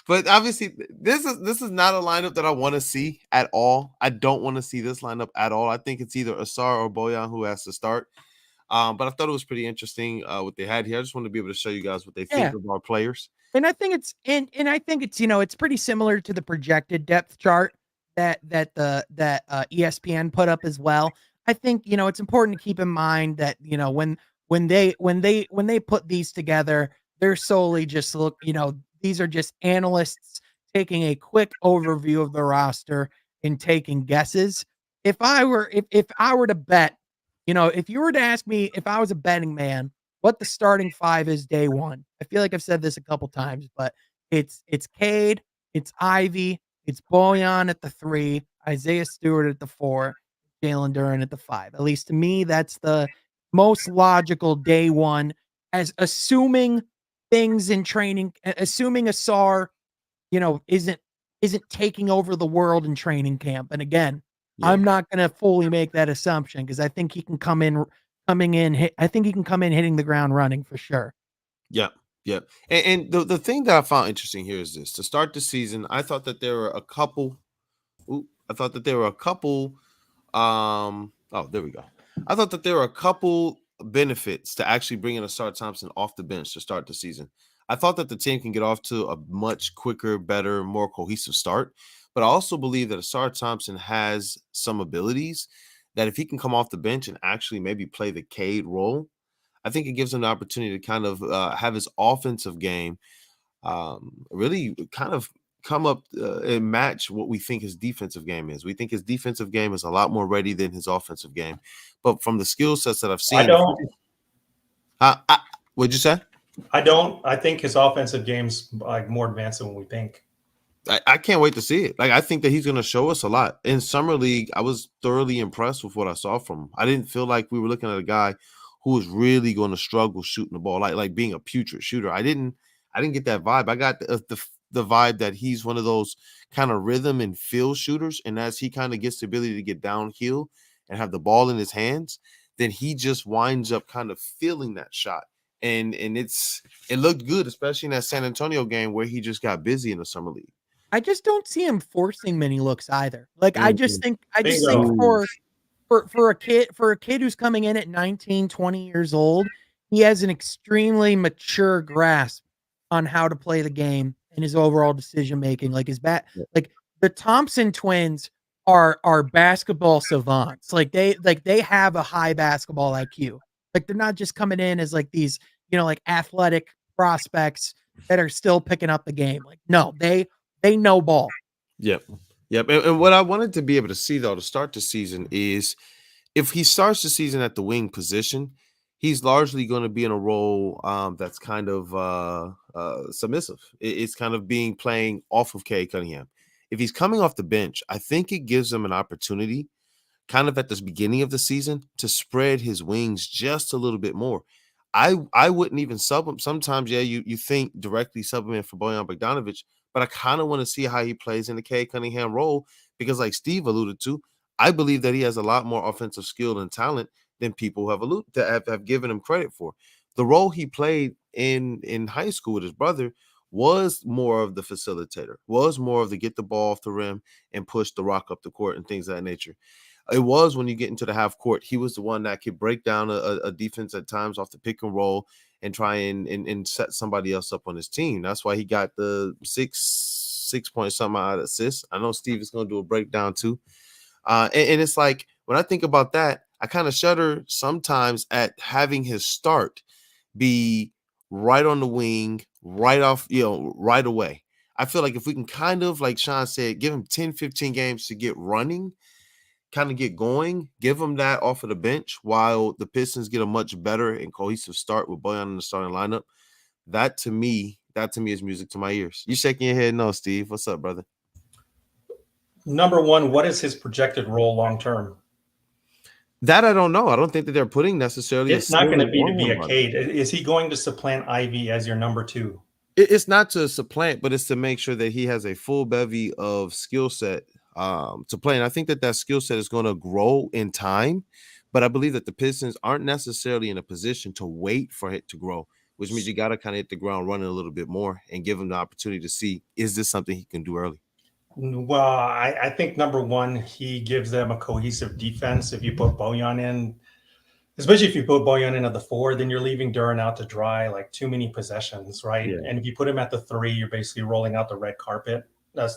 Speaker 1: But obviously, this is not a lineup that I want to see at all. I don't want to see this lineup at all. I think it's either Asar or Bojan who has to start. But I thought it was pretty interesting what they had here. I just want to be able to show you guys what they think of our players.
Speaker 2: And I think it's it's pretty similar to the projected depth chart that ESPN put up as well. I think it's important to keep in mind that when they put these together, they're solely just these are just analysts taking a quick overview of the roster and taking guesses. If I were to bet, if you were to ask me if I was a betting man, what the starting five is day one. I feel like I've said this a couple times, but it's Cade, it's Ivy, it's Bojan at the 3, Isaiah Stewart at the 4, Jalen Duren at the 5. At least to me, that's the most logical day one, as assuming things in training, assuming Asar, isn't taking over the world in training camp. And again, I'm not going to fully make that assumption because I think he can come in hitting the ground running for sure.
Speaker 1: Yeah. And the thing that I found interesting here is this. To start the season, I thought that there were a couple. Oh, there we go. I thought that there were a couple benefits to actually bringing Asar Thompson off the bench to start the season. I thought that the team can get off to a much quicker, better, more cohesive start. But I also believe that Asar Thompson has some abilities that if he can come off the bench and actually maybe play the Cade role, I think it gives him the opportunity to kind of have his offensive game really kind of come up and match what we think his defensive game is. We think his defensive game is a lot more ready than his offensive game. But from the skill sets that I've seen, what'd you say?
Speaker 3: I don't. I think his offensive game's like more advanced than we think.
Speaker 1: I can't wait to see it. Like, I think that he's going to show us a lot. In Summer League, I was thoroughly impressed with what I saw from him. I didn't feel like we were looking at a guy who was really going to struggle shooting the ball, like being a putrid shooter. I didn't get that vibe. I got the vibe that he's one of those kind of rhythm and feel shooters. And as he kind of gets the ability to get downhill and have the ball in his hands, then he just winds up kind of feeling that shot. And it looked good, especially in that San Antonio game where he just got busy in the Summer League.
Speaker 2: I just don't see him forcing many looks either. Like I just think for a kid who's coming in at 19, 20 years old, he has an extremely mature grasp on how to play the game and his overall decision making. Like like the Thompson twins are basketball savants. Like they have a high basketball IQ. Like they're not just coming in as like these, like athletic prospects that are still picking up the game. Like no, they know ball.
Speaker 1: Yep. And what I wanted to be able to see, though, to start the season is if he starts the season at the wing position, he's largely going to be in a role that's kind of submissive. It's kind of playing off of Cade Cunningham. If he's coming off the bench, I think it gives him an opportunity kind of at the beginning of the season to spread his wings just a little bit more. I wouldn't even sub him. Sometimes, you think directly sub him in for Bojan Bogdanovic, but I kind of want to see how he plays in the Cade Cunningham role because, like Steve alluded to, I believe that he has a lot more offensive skill and talent than people have given him credit for. The role he played in high school with his brother was more of the facilitator, was more of the get the ball off the rim and push the rock up the court and things of that nature. It was when you get into the half court, he was the one that could break down a defense at times off the pick and roll and try and set somebody else up on his team. That's why he got the 6 6 point something out of assists. I know Steve is going to do a breakdown too. And it's like, when I think about that, I kind of shudder sometimes at having his start be right on the wing, right off, right away. I feel like if we can kind of, like Sean said, give him 10, 15 games to get running, kind of get going, give him that off of the bench while the Pistons get a much better and cohesive start with Bojan in the starting lineup. That to me is music to my ears. You shaking your head no, Steve. What's up, brother?
Speaker 3: Number one, what is his projected role long term?
Speaker 1: That I don't know. I don't think that they're putting necessarily.
Speaker 3: It's not going to be a Cade. Is he going to supplant Ivy as your number two?
Speaker 1: It's not to supplant, but it's to make sure that he has a full bevy of skill set to play. And I think that skill set is going to grow in time. But I believe that the Pistons aren't necessarily in a position to wait for it to grow, which means you got to kind of hit the ground running a little bit more and give him the opportunity to see, is this something he can do early?
Speaker 3: Well, I think number one, he gives them a cohesive defense. If you put Bojan in, especially if you put Bojan in at the 4, then you're leaving Duren out to dry, like too many possessions, right? Yeah. And if you put him at the 3, you're basically rolling out the red carpet. I've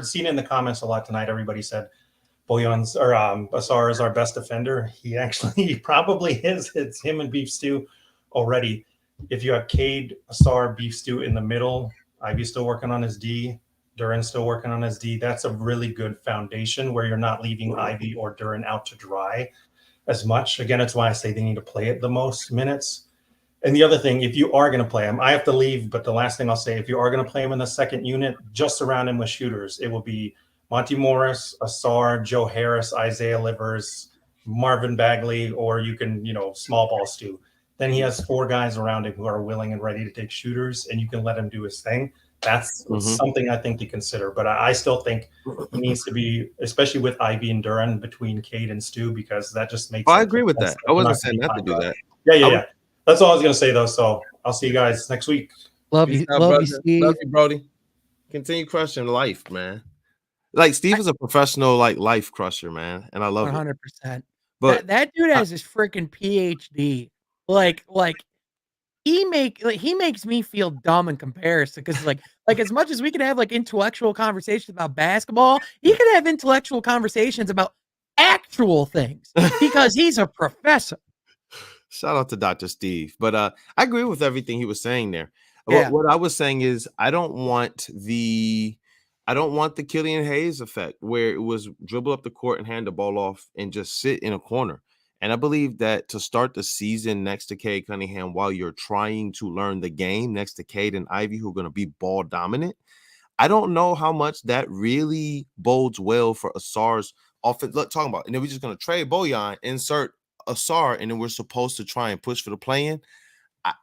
Speaker 3: seen in the comments a lot tonight. Everybody said Bojan's or Asar is our best defender. He actually probably is. It's him and Beef Stew already. If you have Cade, Asar, Beef Stew in the middle, Ivy's still working on his D. Duren's still working on his D. That's a really good foundation where you're not leaving Ivy or Duren out to dry as much. Again, that's why I say they need to play it the most minutes. And the other thing, if you are going to play him, I have to leave, but the last thing I'll say, if you are going to play him in the second unit, just surround him with shooters. It will be Monty Morris, Ausar, Joe Harris, Isaiah Livers, Marvin Bagley, or you can, small ball Stu. Then he has 4 guys around him who are willing and ready to take shooters, and you can let him do his thing. That's something I think to consider. But I still think he needs to be, especially with Ivy and Duren, between Cade and Stu, because that just makes
Speaker 1: I agree with that. I wasn't saying not to do that.
Speaker 3: Yeah. That's all I was going to say, though. So I'll see you guys next week.
Speaker 2: Love you, Steve.
Speaker 1: Love you, Brody. Continue crushing life, man. Like, Steve is a professional, life crusher, man. And I love
Speaker 2: 100%.
Speaker 1: it. But
Speaker 2: that dude has his freaking PhD. Like he makes me feel dumb in comparison, because like as much as we can have intellectual conversations about basketball, he can have intellectual conversations about actual things because he's a professor.
Speaker 1: Shout out to Dr. Steve. But I agree with everything he was saying there.
Speaker 2: Yeah.
Speaker 1: What I was saying is I don't want the Killian Hayes effect where it was dribble up the court and hand the ball off and just sit in a corner. And I believe that to start the season next to Cade Cunningham while you're trying to learn the game next to Cade and Ivy, who are going to be ball dominant, I don't know how much that really bodes well for Asar's offense. Look, talking about, and then we're just going to trade Bojan, insert Asar, and then we're supposed to try and push for the play-in.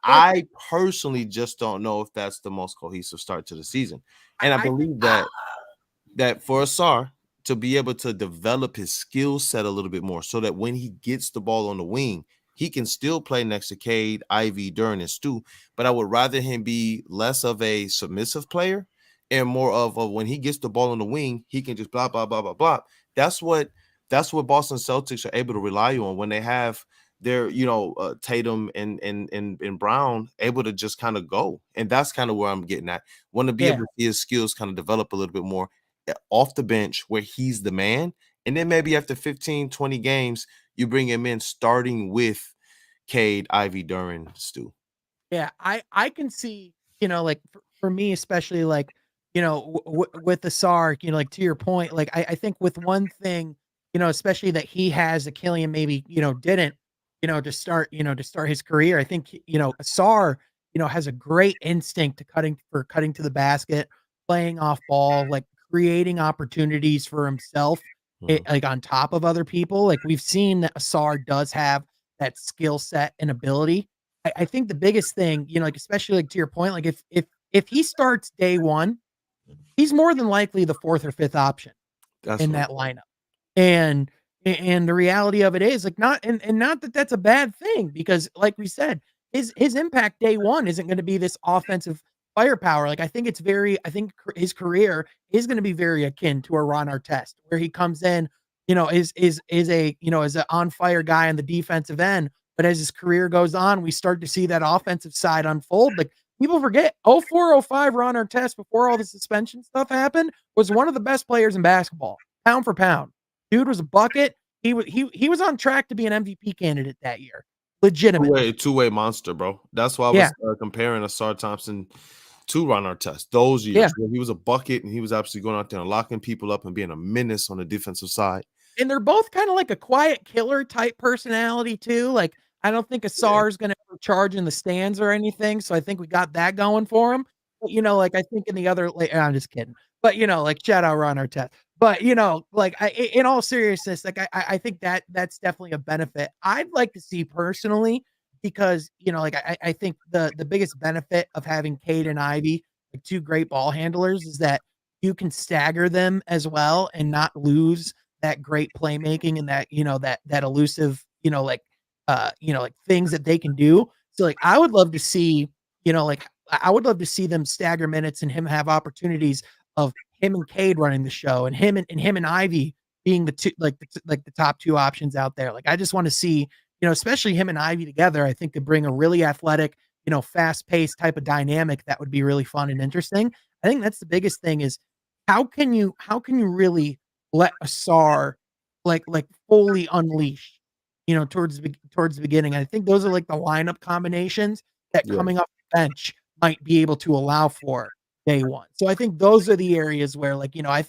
Speaker 1: I personally just don't know if that's the most cohesive start to the season. And I believe that for Asar to be able to develop his skill set a little bit more so that when he gets the ball on the wing, he can still play next to Cade, Ivy, Duren, and Stu. But I would rather him be less of a submissive player and more of a, when he gets the ball on the wing, he can just blah, blah, blah, blah, blah. That's what Boston Celtics are able to rely on when they have their, Tatum and Brown able to just kind of go. And that's kind of where I'm getting at. Want to be able to see his skills kind of develop a little bit more off the bench where he's the man. And then maybe after 15, 20 games, you bring him in starting with Cade, Ivy, Duren, Stu.
Speaker 2: Yeah, I can see, for me, especially with Asar, to your point, I think with one thing, especially that he has that Killian maybe, didn't, to start his career. I think, Asar, has a great instinct to cutting to the basket, playing off ball, creating opportunities for himself, on top of other people. We've seen that Asar does have that skill set and ability. I think the biggest thing, especially to your point, if he starts day one, he's more than likely the 4th or 5th option in that lineup. And the reality of it is not that that's a bad thing, because like we said, his impact day one isn't going to be this offensive firepower. I think his career is going to be very akin to a Ron Artest, where he comes in, is an on fire guy on the defensive end. But as his career goes on, we start to see that offensive side unfold. people forget 04-05 Ron Artest before all the suspension stuff happened was one of the best players in basketball, pound for pound. Dude was a bucket. He was on track to be an MVP candidate that year. Legitimately.
Speaker 1: Two-way monster, bro. That's why I
Speaker 2: Yeah.
Speaker 1: was comparing Asar Thompson to Ron Artest those years.
Speaker 2: Yeah.
Speaker 1: Where he was a bucket and he was absolutely going out there and locking people up and being a menace on the defensive side.
Speaker 2: And they're both kind of like a quiet killer type personality too. Like I don't think Asar's going to charge in the stands or anything, so I think we got that going for him. But like I think in the other, I'm just kidding. But like shout out Ron Artest. But like in all seriousness, like I think that's definitely a benefit I'd like to see personally, because like I think the biggest benefit of having Cade and Ivy, like two great ball handlers, is that you can stagger them as well and not lose that great playmaking and that elusive, like things that they can do. So like I would love to see, like I would love to see them stagger minutes and him have opportunities of him and Cade running the show and him and Ivy being the two, like the top two options out there. Like I just want to see, especially him and Ivy together, I think could bring a really athletic, fast paced type of dynamic that would be really fun and interesting. I think that's the biggest thing is how can you really let Asar like fully unleash, towards the beginning. I think those are like the lineup combinations that coming off the bench might be able to allow for day one. So I think those are the areas where like, I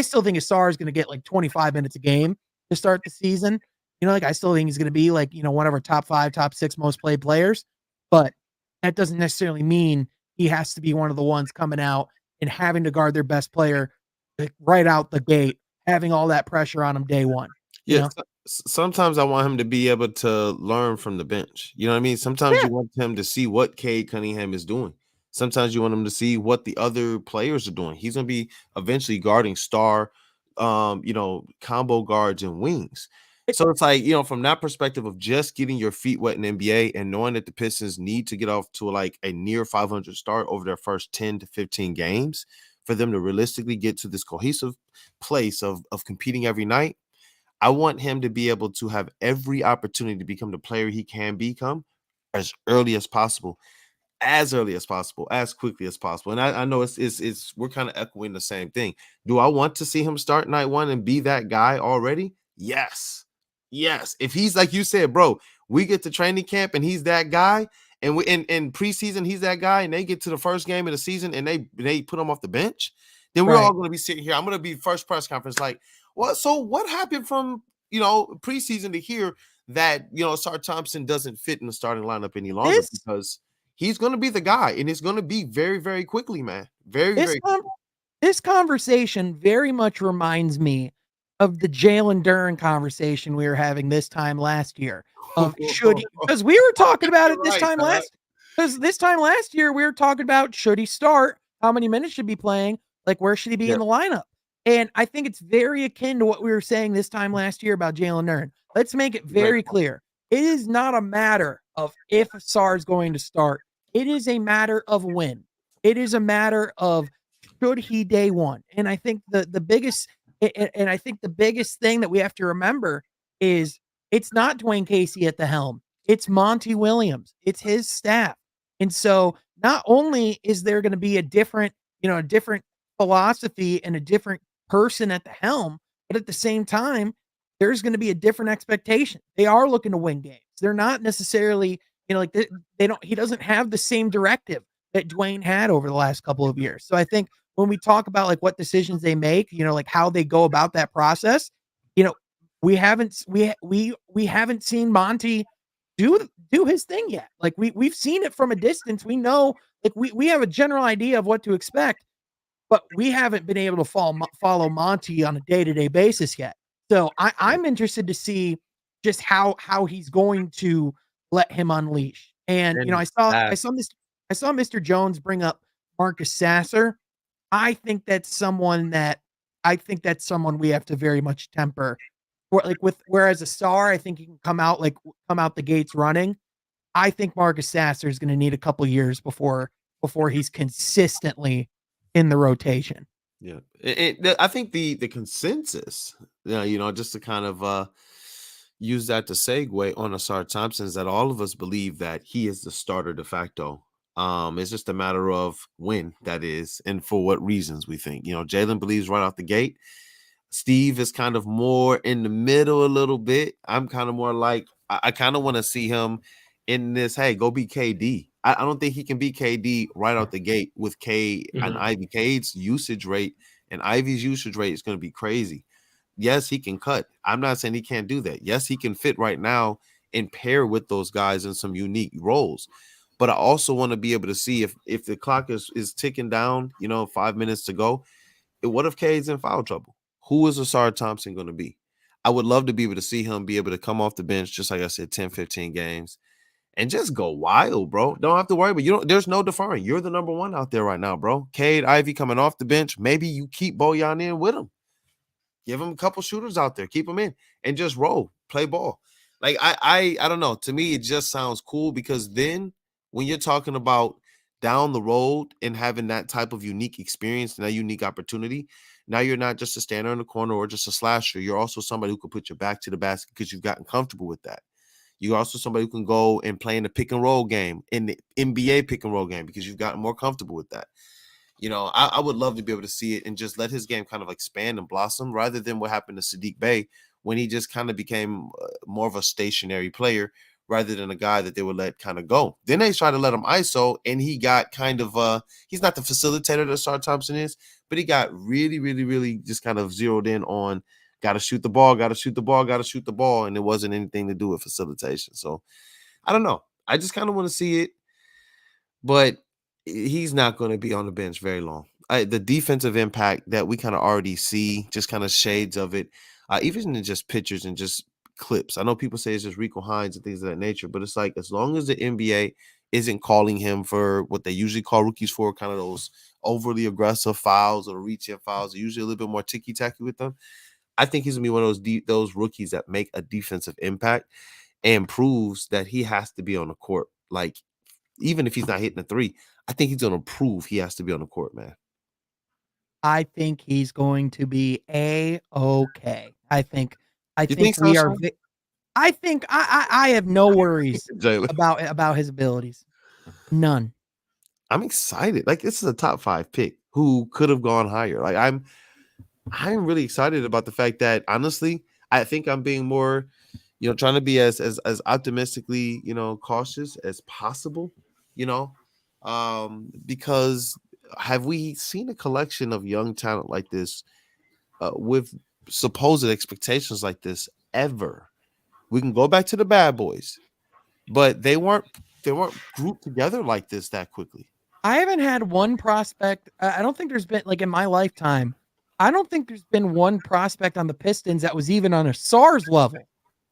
Speaker 2: still think Asar is going to get like 25 minutes a game to start the season. Like I still think he's going to be like, one of our top 5, top 6 most played players, but that doesn't necessarily mean he has to be one of the ones coming out and having to guard their best player like, right out the gate, having all that pressure on him day one.
Speaker 1: Yeah. Sometimes I want him to be able to learn from the bench. You know what I mean? Sometimes you want him to see what Cade Cunningham is doing. Sometimes you want him to see what the other players are doing. He's going to be eventually guarding star, combo guards and wings. So it's like, from that perspective of just getting your feet wet in NBA and knowing that the Pistons need to get off to like a near 500 start over their first 10 to 15 games for them to realistically get to this cohesive place of competing every night. I want him to be able to have every opportunity to become the player he can become as early as possible, as quickly as possible. And I know it's we're kind of echoing the same thing. Do I want to see him start night one and be that guy already? Yes. If he's like you said, bro, we get to training camp and he's that guy, and we in preseason he's that guy, and they get to the first game of the season and they put him off the bench, then we're all going to be sitting here. I'm going to be first press conference like, what happened from preseason to here that Asar Thompson doesn't fit in the starting lineup any longer, because he's going to be the guy, and it's going to be very, very quickly, man. Very quickly.
Speaker 2: This conversation very much reminds me of the Jalen Duren conversation we were having this time last year. Because we were talking about it this time last year, we were talking about should he start, how many minutes should he be playing, like where should he be in the lineup? And I think it's very akin to what we were saying this time last year about Jalen Duren. Let's make it very clear. It is not a matter of if Asar is going to start. It is a matter of when. It is a matter of should he day one. And I think the biggest thing that we have to remember is it's not Dwayne Casey at the helm. It's Monty Williams. It's his staff. And so not only is there going to be a different philosophy and a different person at the helm, but at the same time, there's going to be a different expectation. They are looking to win games. They're not necessarily, he doesn't have the same directive that Dwayne had over the last couple of years. So I think when we talk about like what decisions they make, like how they go about that process, we haven't seen Monty do his thing yet. Like we've seen it from a distance. We know, like we have a general idea of what to expect, but we haven't been able to follow Monty on a day-to-day basis yet. So I'm interested to see just how he's going to let him unleash. And I saw Mr. Jones bring up Marcus Sasser. I think that's someone we have to very much temper. Whereas Asar, I think he can come out the gates running. I think Marcus Sasser is going to need a couple years before he's consistently in the rotation.
Speaker 1: Yeah, I think the consensus, just to kind of use that to segue on Asar Thompson, is that all of us believe that he is the starter de facto It's just a matter of when that is and for what reasons we think. Jalen believes right out the gate. Steve is kind of more in the middle a little bit. I'm kind of more like I kind of want to see him in this. Hey, go be KD. I don't think he can be KD right out the gate with Cade and Ivy. Cade's usage rate and Ivy's usage rate is going to be crazy. Yes, he can cut. I'm not saying he can't do that. Yes, he can fit right now and pair with those guys in some unique roles. But I also want to be able to see if the clock is ticking down, 5 minutes to go. What if Cade's in foul trouble? Who is Asar Thompson going to be? I would love to be able to see him be able to come off the bench, just like I said, 10, 15 games, and just go wild, bro. Don't have to worry, but there's no deferring. You're the number one out there right now, bro. Cade, Ivy coming off the bench. Maybe you keep Bojan in with him. Give him a couple shooters out there, keep him in, and just roll, play ball. Like I don't know. To me, it just sounds cool because then when you're talking about down the road and having that type of unique experience and that unique opportunity, now you're not just a stander in the corner or just a slasher. You're also somebody who can put your back to the basket because you've gotten comfortable with that. You're also somebody who can go and play in the pick and roll game, in the NBA pick and roll game because you've gotten more comfortable with that. I would love to be able to see it and just let his game kind of expand and blossom rather than what happened to Sadiq Bey when he just kind of became more of a stationary player rather than a guy that they would let kind of go. Then they tried to let him ISO, and he got kind of he's not the facilitator that Asar Thompson is, but he got really, really, really just kind of zeroed in on got to shoot the ball, got to shoot the ball, got to shoot the ball, and it wasn't anything to do with facilitation. So I don't know. I just kind of want to see it, but he's not going to be on the bench very long. The defensive impact that we kind of already see, just kind of shades of it, even in just pictures and just clips. I know people say it's just Rico Hines and things of that nature, but it's like as long as the NBA isn't calling him for what they usually call rookies for, kind of those overly aggressive fouls or reach-in fouls, they're usually a little bit more ticky-tacky with them. I think he's going to be one of those rookies that make a defensive impact and proves that he has to be on the court. Like, even if he's not hitting a three, I think he's going to prove he has to be on the court, man.
Speaker 2: I think he's going to be A-okay. I think
Speaker 1: so,
Speaker 2: we are.
Speaker 1: Sean?
Speaker 2: I think I have no worries
Speaker 1: Jalen.
Speaker 2: about his abilities. None.
Speaker 1: I'm excited. Like, this is a top 5 pick who could have gone higher. Like, I'm really excited about the fact that honestly, I think I'm being more, trying to be as optimistically, cautious as possible, because have we seen a collection of young talent like this with supposed expectations like this ever? We can go back to the bad boys, but they weren't grouped together like this that quickly.
Speaker 2: I haven't had one prospect. I don't think there's been, like, in my lifetime, I don't think there's been one prospect on the Pistons that was even on a SARS level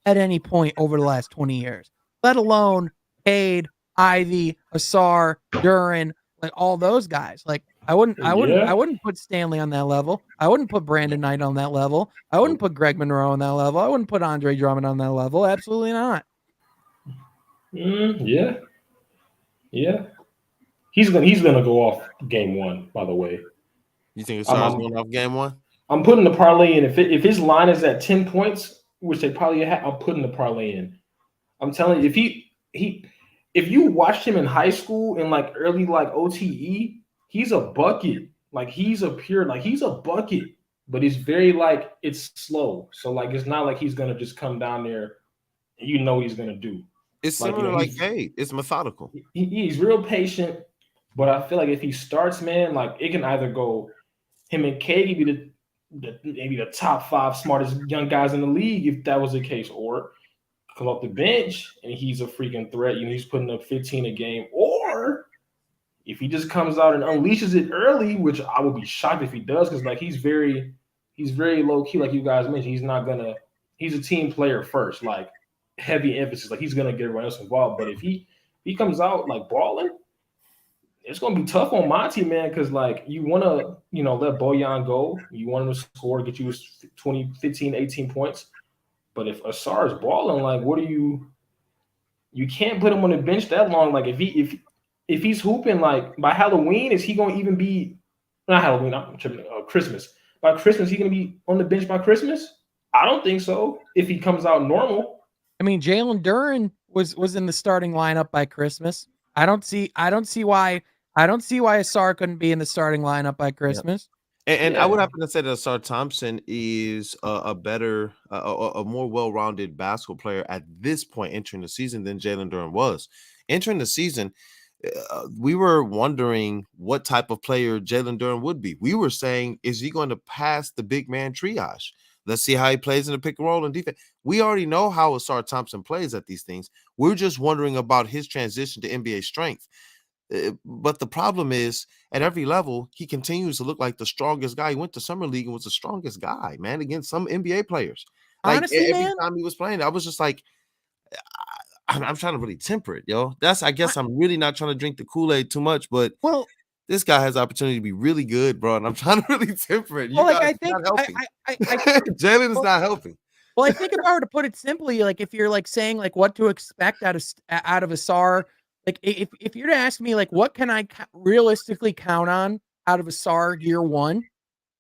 Speaker 2: at any point over the last 20 years, let alone Cade, Ivy, Asar, Duran, like all those guys. Like I wouldn't put Stanley on that level. I wouldn't put Brandon Knight on that level. I wouldn't put Greg Monroe on that level. I wouldn't put Andre Drummond on that level. Absolutely not.
Speaker 4: Yeah. He's gonna go off game 1. By the way,
Speaker 1: you think Asar's going off game 1?
Speaker 4: I'm putting the parlay in. If his line is at 10 points, which they probably have, I'm putting the parlay in. I'm telling you, if you watched him in high school and like early like OTE, he's a bucket. Like he's a bucket, but he's very like it's slow. So like it's not like he's gonna just come down there and he's gonna do.
Speaker 1: It's similar like Cade. It's methodical.
Speaker 4: He's real patient, but I feel like if he starts, man, like it can either go him and Cade could be maybe the top 5 smartest young guys in the league if that was the case, or come off the bench and he's a freaking threat. He's putting up 15 a game, or if he just comes out and unleashes it early, which I would be shocked if he does, because like he's very low key, like you guys mentioned. He's a team player first, like heavy emphasis, like he's gonna get everyone else involved. But if he comes out like balling, it's gonna be tough on Monty, man, because like you want to let Bojan go, you want him to score, get you 20, 15, 18 points. But if Asar is balling, like what do you can't put him on the bench that long. Like if he's hooping, like by Halloween, is he going to even be not Halloween? I'm tripping. Christmas. By Christmas, he going to be on the bench by Christmas? I don't think so. If he comes out normal.
Speaker 2: I mean, Jalen Duran was in the starting lineup by Christmas. I don't see why Asar couldn't be in the starting lineup by Christmas.
Speaker 1: And I would
Speaker 4: Yeah.
Speaker 1: happen to say that Asar Thompson is a better, a more well-rounded basketball player at this point entering the season than Jalen Duren was. Entering the season, we were wondering what type of player Jalen Duren would be. We were saying, is he going to pass the big man triage? Let's see how he plays in the pick and roll and defense. We already know how Asar Thompson plays at these things. We're just wondering about his transition to NBA strength. But the problem is, at every level, he continues to look like the strongest guy. He went to summer league and was the strongest guy, man, against some NBA players. Like
Speaker 2: Honestly,
Speaker 1: every
Speaker 2: man,
Speaker 1: time he was playing, I was just like, I'm trying to really temper it, yo. I guess I'm really not trying to drink the Kool-Aid too much, but
Speaker 2: well,
Speaker 1: this guy has the opportunity to be really good, bro. And I'm trying to really temper it. You
Speaker 2: well, like
Speaker 1: guys
Speaker 2: I
Speaker 1: are
Speaker 2: think
Speaker 1: not helping.
Speaker 2: I
Speaker 1: Jalen is
Speaker 2: well,
Speaker 1: not helping.
Speaker 2: well, I think if I were to put it simply, like if you're like saying like what to expect out of Asar, like if you're to ask me like what can I realistically count on out of Asar year one,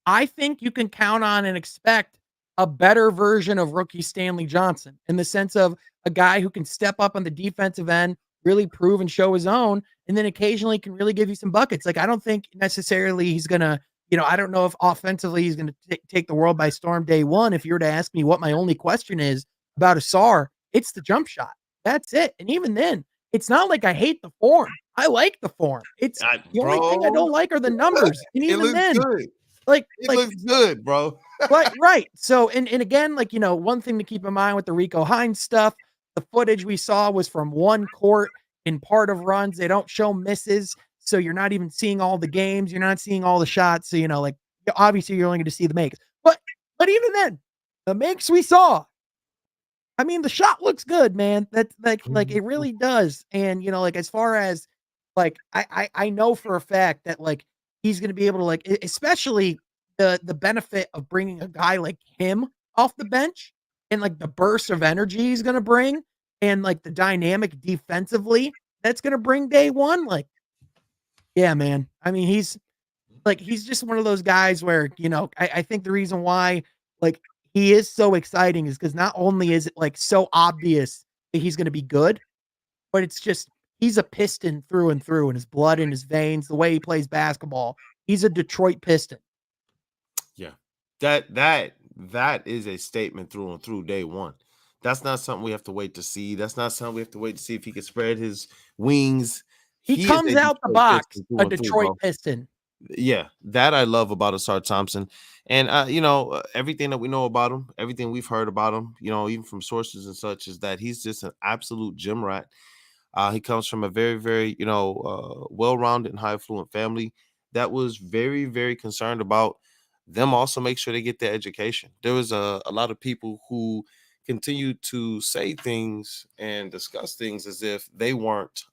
Speaker 2: I think you can count on and expect a better version of rookie Stanley Johnson in the sense of a guy who can step up on the defensive end, really prove and show his own, and then occasionally can really give you some buckets. Like I don't think necessarily he's gonna, I don't know if offensively he's gonna take the world by storm day one. If you were to ask me what my only question is about Asar, it's the jump shot. That's it. And even then, it's not like I hate the form. I like the form. It's the only thing I
Speaker 1: Bro,
Speaker 2: don't like are the numbers. And
Speaker 1: it
Speaker 2: even
Speaker 1: looks
Speaker 2: then,
Speaker 1: good.
Speaker 2: like
Speaker 1: It looks good, bro.
Speaker 2: right. So and again, like one thing to keep in mind with the Rico Hines stuff, the footage we saw was from one court in part of runs. They don't show misses, so you're not even seeing all the games. You're not seeing all the shots. So like obviously you're only going to see the makes. But even then, the makes we saw, I mean, the shot looks good, man. That's like it really does. And like as far as like I know for a fact that like he's going to be able to like especially the benefit of bringing a guy like him off the bench and like the burst of energy he's going to bring and like the dynamic defensively that's going to bring day one. Like, yeah, man. I mean, he's just one of those guys where, I think the reason why like he is so exciting is because not only is it like so obvious that he's going to be good, but it's just he's a Piston through and through in his blood, in his veins, the way he plays basketball. He's a Detroit Piston.
Speaker 1: Yeah, that is a statement through and through day one. That's not something we have to wait to see. That's not something we have to wait to see if he can spread his wings.
Speaker 2: He
Speaker 1: is
Speaker 2: comes
Speaker 1: a
Speaker 2: out the
Speaker 1: Detroit
Speaker 2: box
Speaker 1: Piston through
Speaker 2: a
Speaker 1: and through,
Speaker 2: Detroit
Speaker 1: bro.
Speaker 2: Piston.
Speaker 1: Yeah, that I love about Asar Thompson. And everything that we know about him, everything we've heard about him, even from sources and such, is that he's just an absolute gym rat. He comes from a very, very, well-rounded and high-affluent family that was very, very concerned about them also make sure they get their education. There was a lot of people who continue to say things and discuss things as if they weren't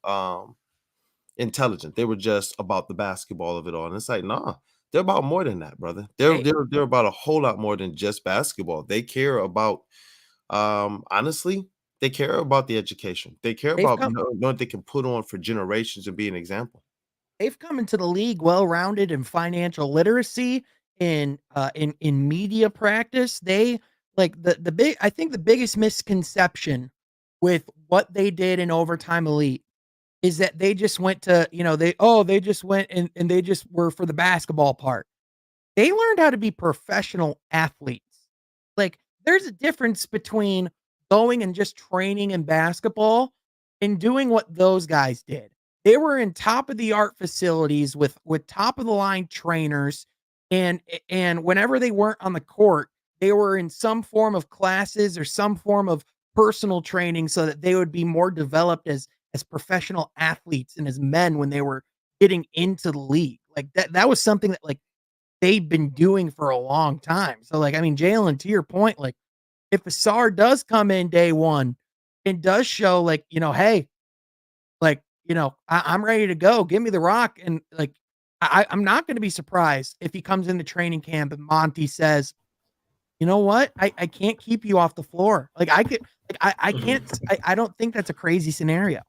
Speaker 1: intelligent. They were just about the basketball of it all. And it's like, nah, they're about more than that, brother. They're about a whole lot more than just basketball. They care about honestly, they care about the education. They care about knowing what they can put on for generations and be an example.
Speaker 2: They've come into the league well-rounded in financial literacy, in media practice. They like I think the biggest misconception with what they did in Overtime Elite is that they just went to, they just went and they just were for the basketball part. They learned how to be professional athletes. Like there's a difference between going and just training in basketball and doing what those guys did. They were in top of the art facilities with top of the line trainers, and whenever they weren't on the court, they were in some form of classes or some form of personal training so that they would be more developed as professional athletes and as men when they were getting into the league. Like that was something that like they've been doing for a long time. So like, I mean, Jalen, to your point, like if Asar does come in day one and does show like, hey, like, I'm ready to go. Give me the rock. And like, I'm not going to be surprised if he comes into training camp and Monty says, you know what? I can't keep you off the floor. Like I could, like, I can't, I don't think that's a crazy scenario.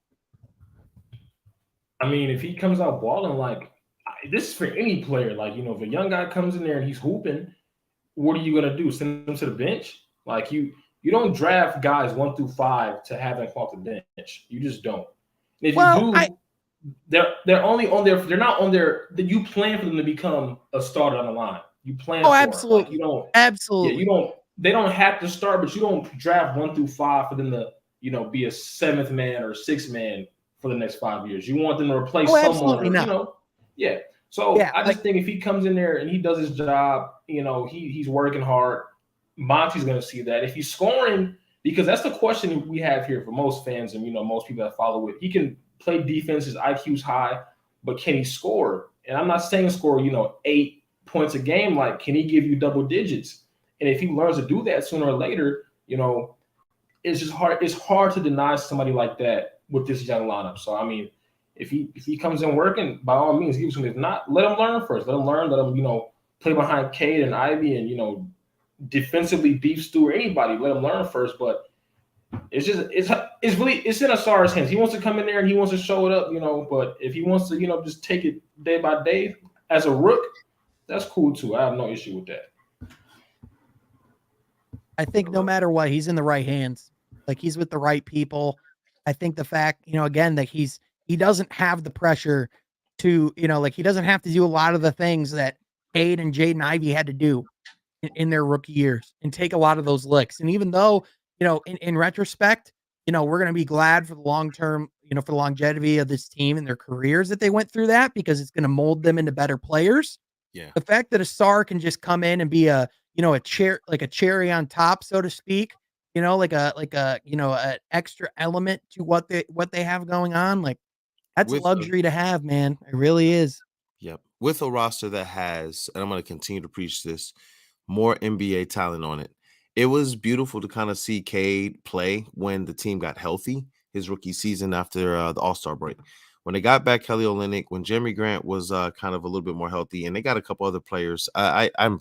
Speaker 4: I mean, if he comes out balling, like this is for any player. Like, if a young guy comes in there and he's hooping, what are you gonna do? Send him to the bench? Like you don't draft guys 1 through 5 to have them off the bench. You just don't. And if you do, they're only on their they're not on their you plan for them to become a starter on the line. You plan
Speaker 2: Oh,
Speaker 4: for 'em.
Speaker 2: absolutely.
Speaker 4: Like, you don't
Speaker 2: Absolutely.
Speaker 4: they don't have to start, but you don't draft 1 through 5 for them to, be a 7th man or 6th man for the next 5 years. You want them to replace
Speaker 2: Oh,
Speaker 4: someone,
Speaker 2: absolutely not.
Speaker 4: yeah. So
Speaker 2: Yeah,
Speaker 4: I just think if he comes in there and he does his job, he's working hard. Monty's going to see that. If he's scoring, because that's the question we have here for most fans and most people that follow it. He can play defense, his IQ's high, but can he score? And I'm not saying score, 8 points a game. Like, can he give you double digits? And if he learns to do that sooner or later, it's just hard. It's hard to deny somebody like that with this young lineup. So I mean, if he comes in working, by all means, give him. If not, let him learn first. Let him learn. Let him play behind Cade and Ivy and defensively beef stew or anybody. Let him learn first. But it's in Asar's hands. He wants to come in there and he wants to show it up. But if he wants to just take it day by day as a rook, that's cool too. I have no issue with that.
Speaker 2: I think no matter what, he's in the right hands. Like, he's with the right people. I think the fact, again, that he doesn't have the pressure to, like, he doesn't have to do a lot of the things that Cade and Jaden Ivey had to do in their rookie years and take a lot of those licks. And even though, in retrospect, we're going to be glad for the long term, for the longevity of this team and their careers that they went through that, because it's going to mold them into better players.
Speaker 1: Yeah.
Speaker 2: The fact that Asar can just come in and be a cherry on top, so to speak, like an extra element to what they have going on. Like, that's a luxury to have, man. It really is.
Speaker 1: Yep. With a roster that has, and I'm going to continue to preach this, more NBA talent on it. It was beautiful to kind of see Cade play when the team got healthy his rookie season after the All-Star break. When they got back Kelly Olynyk, when Jeremy Grant was kind of a little bit more healthy, and they got a couple other players. I'm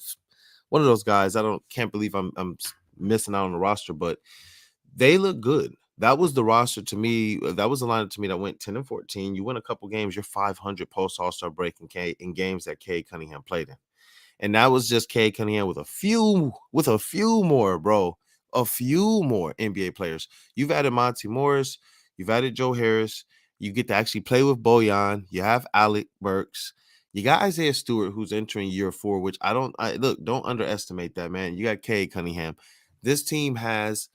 Speaker 1: one of those guys. Can't believe I'm missing out on the roster, but they look good. That was the roster to me. That was the lineup to me that went 10-14. You win a couple games, you're 500 post All-Star break in games that Cade Cunningham played in. And that was just Cade Cunningham with a few more, bro. A few more NBA players. You've added Monty Morris. You've added Joe Harris. You get to actually play with Bojan. You have Alec Burks. You got Isaiah Stewart, who's entering year 4, which don't underestimate that, man. You got Cade Cunningham. This team has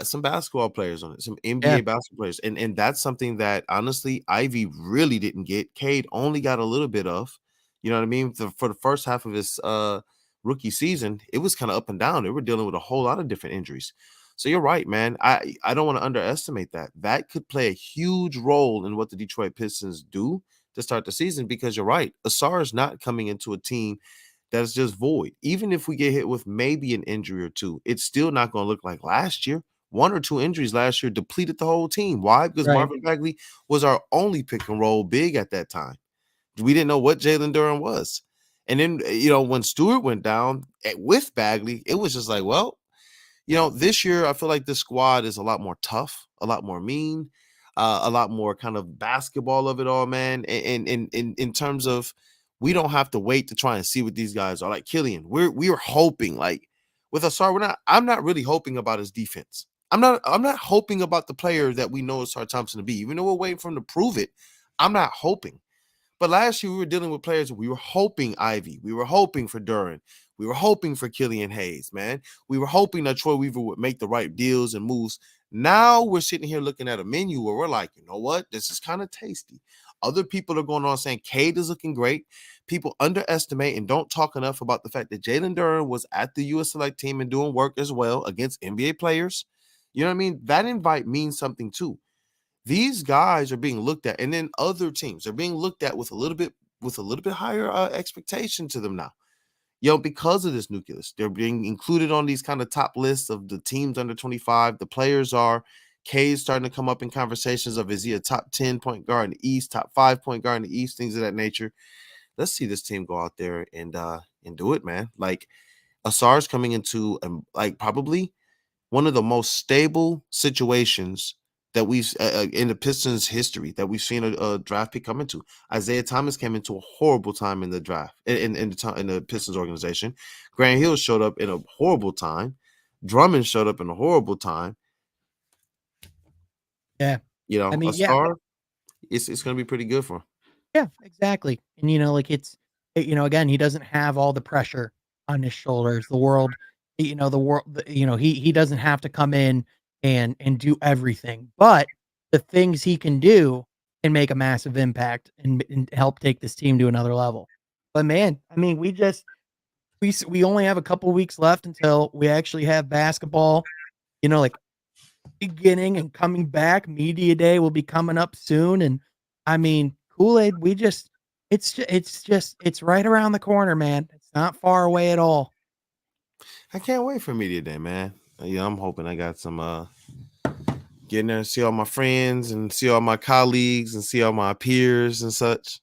Speaker 1: some basketball players on it, some NBA basketball players. And that's something that, honestly, Ivy really didn't get. Cade only got a little bit of. You know what I mean? For the first half of his rookie season, it was kind of up and down. They were dealing with a whole lot of different injuries. So you're right, man. I don't want to underestimate that. That could play a huge role in what the Detroit Pistons do to start the season, because you're right. Asar is not coming into a team that's just void. Even if we get hit with maybe an injury or two, it's still not going to look like last year. 1 or 2 injuries last year depleted the whole team. Why? Because Marvin Bagley was our only pick and roll big at that time. We didn't know what Jalen Duren was. And then, when Stewart went down with Bagley, it was just like, well, this year I feel like this squad is a lot more tough, a lot more mean, a lot more kind of basketball of it all, man. And in terms of, we don't have to wait to try and see what these guys are. Like Killian, we're hoping, like with Asar, I'm not really hoping about his defense. I'm not hoping about the player that we know Asar Thompson to be. Even though we're waiting for him to prove it, I'm not hoping. But last year we were dealing with players. We were hoping Ivy. We were hoping for Duren. We were hoping for Killian Hayes, man. We were hoping that Troy Weaver would make the right deals and moves. Now we're sitting here looking at a menu where we're like, you know what? This is kind of tasty. Other people are going on saying Cade is looking great. People underestimate and don't talk enough about the fact that Jalen Duren was at the U.S. Select team and doing work as well against NBA players. You know what I mean? That invite means something too. These guys are being looked at, and then other teams are being looked at with a little bit higher expectation to them now. Because of this nucleus, they're being included on these kind of top lists of the teams under 25. The players are. Cade's starting to come up in conversations of, is he a top 10 point guard in the East, top 5 point guard in the East, things of that nature. Let's see this team go out there and do it, man. Like, Asar's coming into probably one of the most stable situations that we've in the Pistons history that we've seen a draft pick come into. Isaiah Thomas came into a horrible time in the draft in the Pistons organization. Grant Hill showed up in a horrible time. Drummond showed up in a horrible time.
Speaker 2: Yeah,
Speaker 1: Asar, it's gonna be pretty good for him.
Speaker 2: Yeah, exactly. And again, he doesn't have all the pressure on his shoulders. He doesn't have to come in and do everything. But the things he can do can make a massive impact and help take this team to another level. But man, I mean, we only have a couple weeks left until we actually have basketball, like beginning and coming back. Media day will be coming up soon. And I mean, Kool-Aid, it's right around the corner, man. It's not far away at all.
Speaker 1: I can't wait for media day, man. Yeah, I'm hoping I got some getting there and see all my friends and see all my colleagues and see all my peers and such.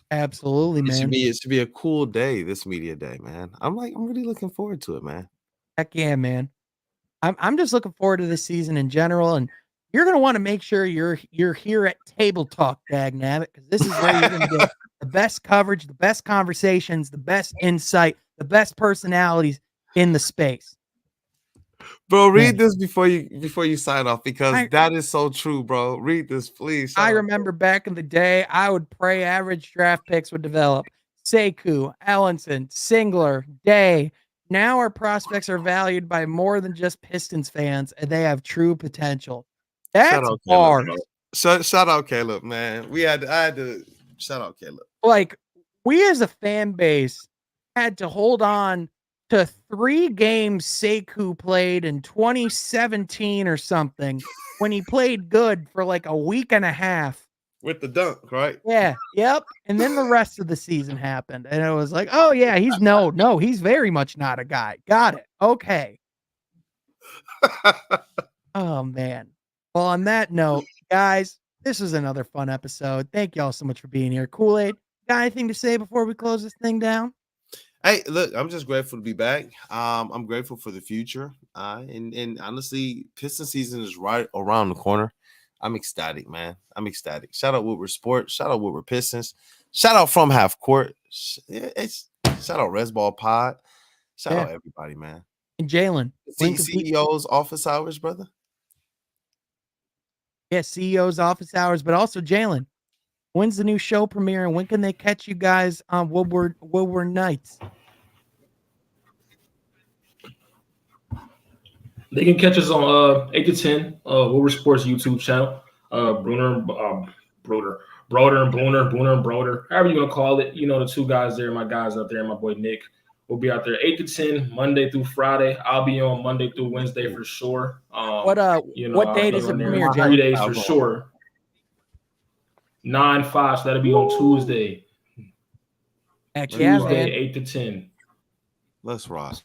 Speaker 2: Absolutely, man.
Speaker 1: It should be a cool day, this media day, man. I'm really looking forward to it, man.
Speaker 2: Heck yeah, man. I'm just looking forward to this season in general, and you're gonna want to make sure you're here at Table Talk, dagnabbit, because this is where you're gonna get the best coverage, the best conversations, the best insight, the best personalities in the space.
Speaker 1: Bro, read this before you sign off, because that is so true, bro. Read this, please.
Speaker 2: I remember back in the day, I would pray average draft picks would develop. Sekou, Ellenson, Singler, Day. Now our prospects are valued by more than just Pistons fans, and they have true potential. That's bars.
Speaker 1: Shout out Caleb, man. I had to shout out Caleb.
Speaker 2: Like, we as a fan base had to hold on to 3 games Sekou played in 2017 or something when he played good for like a week and a half.
Speaker 1: With the dunk, right?
Speaker 2: Yeah. Yep. And then the rest of the season happened. And it was like, oh yeah, he's very much not a guy. Got it. Okay. Oh man. Well, on that note, guys, this was another fun episode. Thank y'all so much for being here. Kool-Aid, got anything to say before we close this thing down?
Speaker 1: Hey, look, I'm just grateful to be back. I'm grateful for the future. And honestly, Piston season is right around the corner. I'm ecstatic, man. I'm ecstatic. Shout out Woodward Sports. Shout out Woodward Pistons. Shout out From Half Court. Shout out Resball Pod. Shout out everybody, man.
Speaker 2: And Jalen.
Speaker 1: CEO's office hours, brother.
Speaker 2: Yeah, CEO's office hours, but also Jalen. When's the new show premiere, and when can they catch you guys on Woodward Nights?
Speaker 4: They can catch us on 8 to 10 Woodward Sports YouTube channel. Broder and Broder, however you want to call it. The 2 guys there, my guys out there, and my boy Nick will be out there 8 to 10 Monday through Friday. I'll be on Monday through Wednesday for sure.
Speaker 2: What date is it premiere?
Speaker 4: 3 days for sure. 9/5, so that'll be on Tuesday. Tuesday, 8 to 10.
Speaker 1: Let's rock.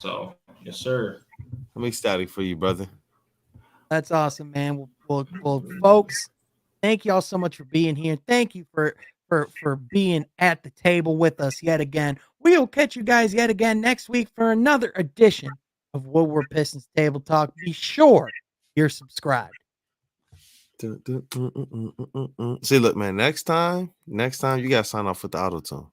Speaker 4: So, yes, sir.
Speaker 1: I'm ecstatic for you, brother.
Speaker 2: That's awesome, man. Well, folks, thank y'all so much for being here. Thank you for being at the table with us yet again. We will catch you guys yet again next week for another edition of Woodward Pistons Table Talk. Be sure you're subscribed.
Speaker 1: See, look, man, next time you gotta sign off with the auto tune.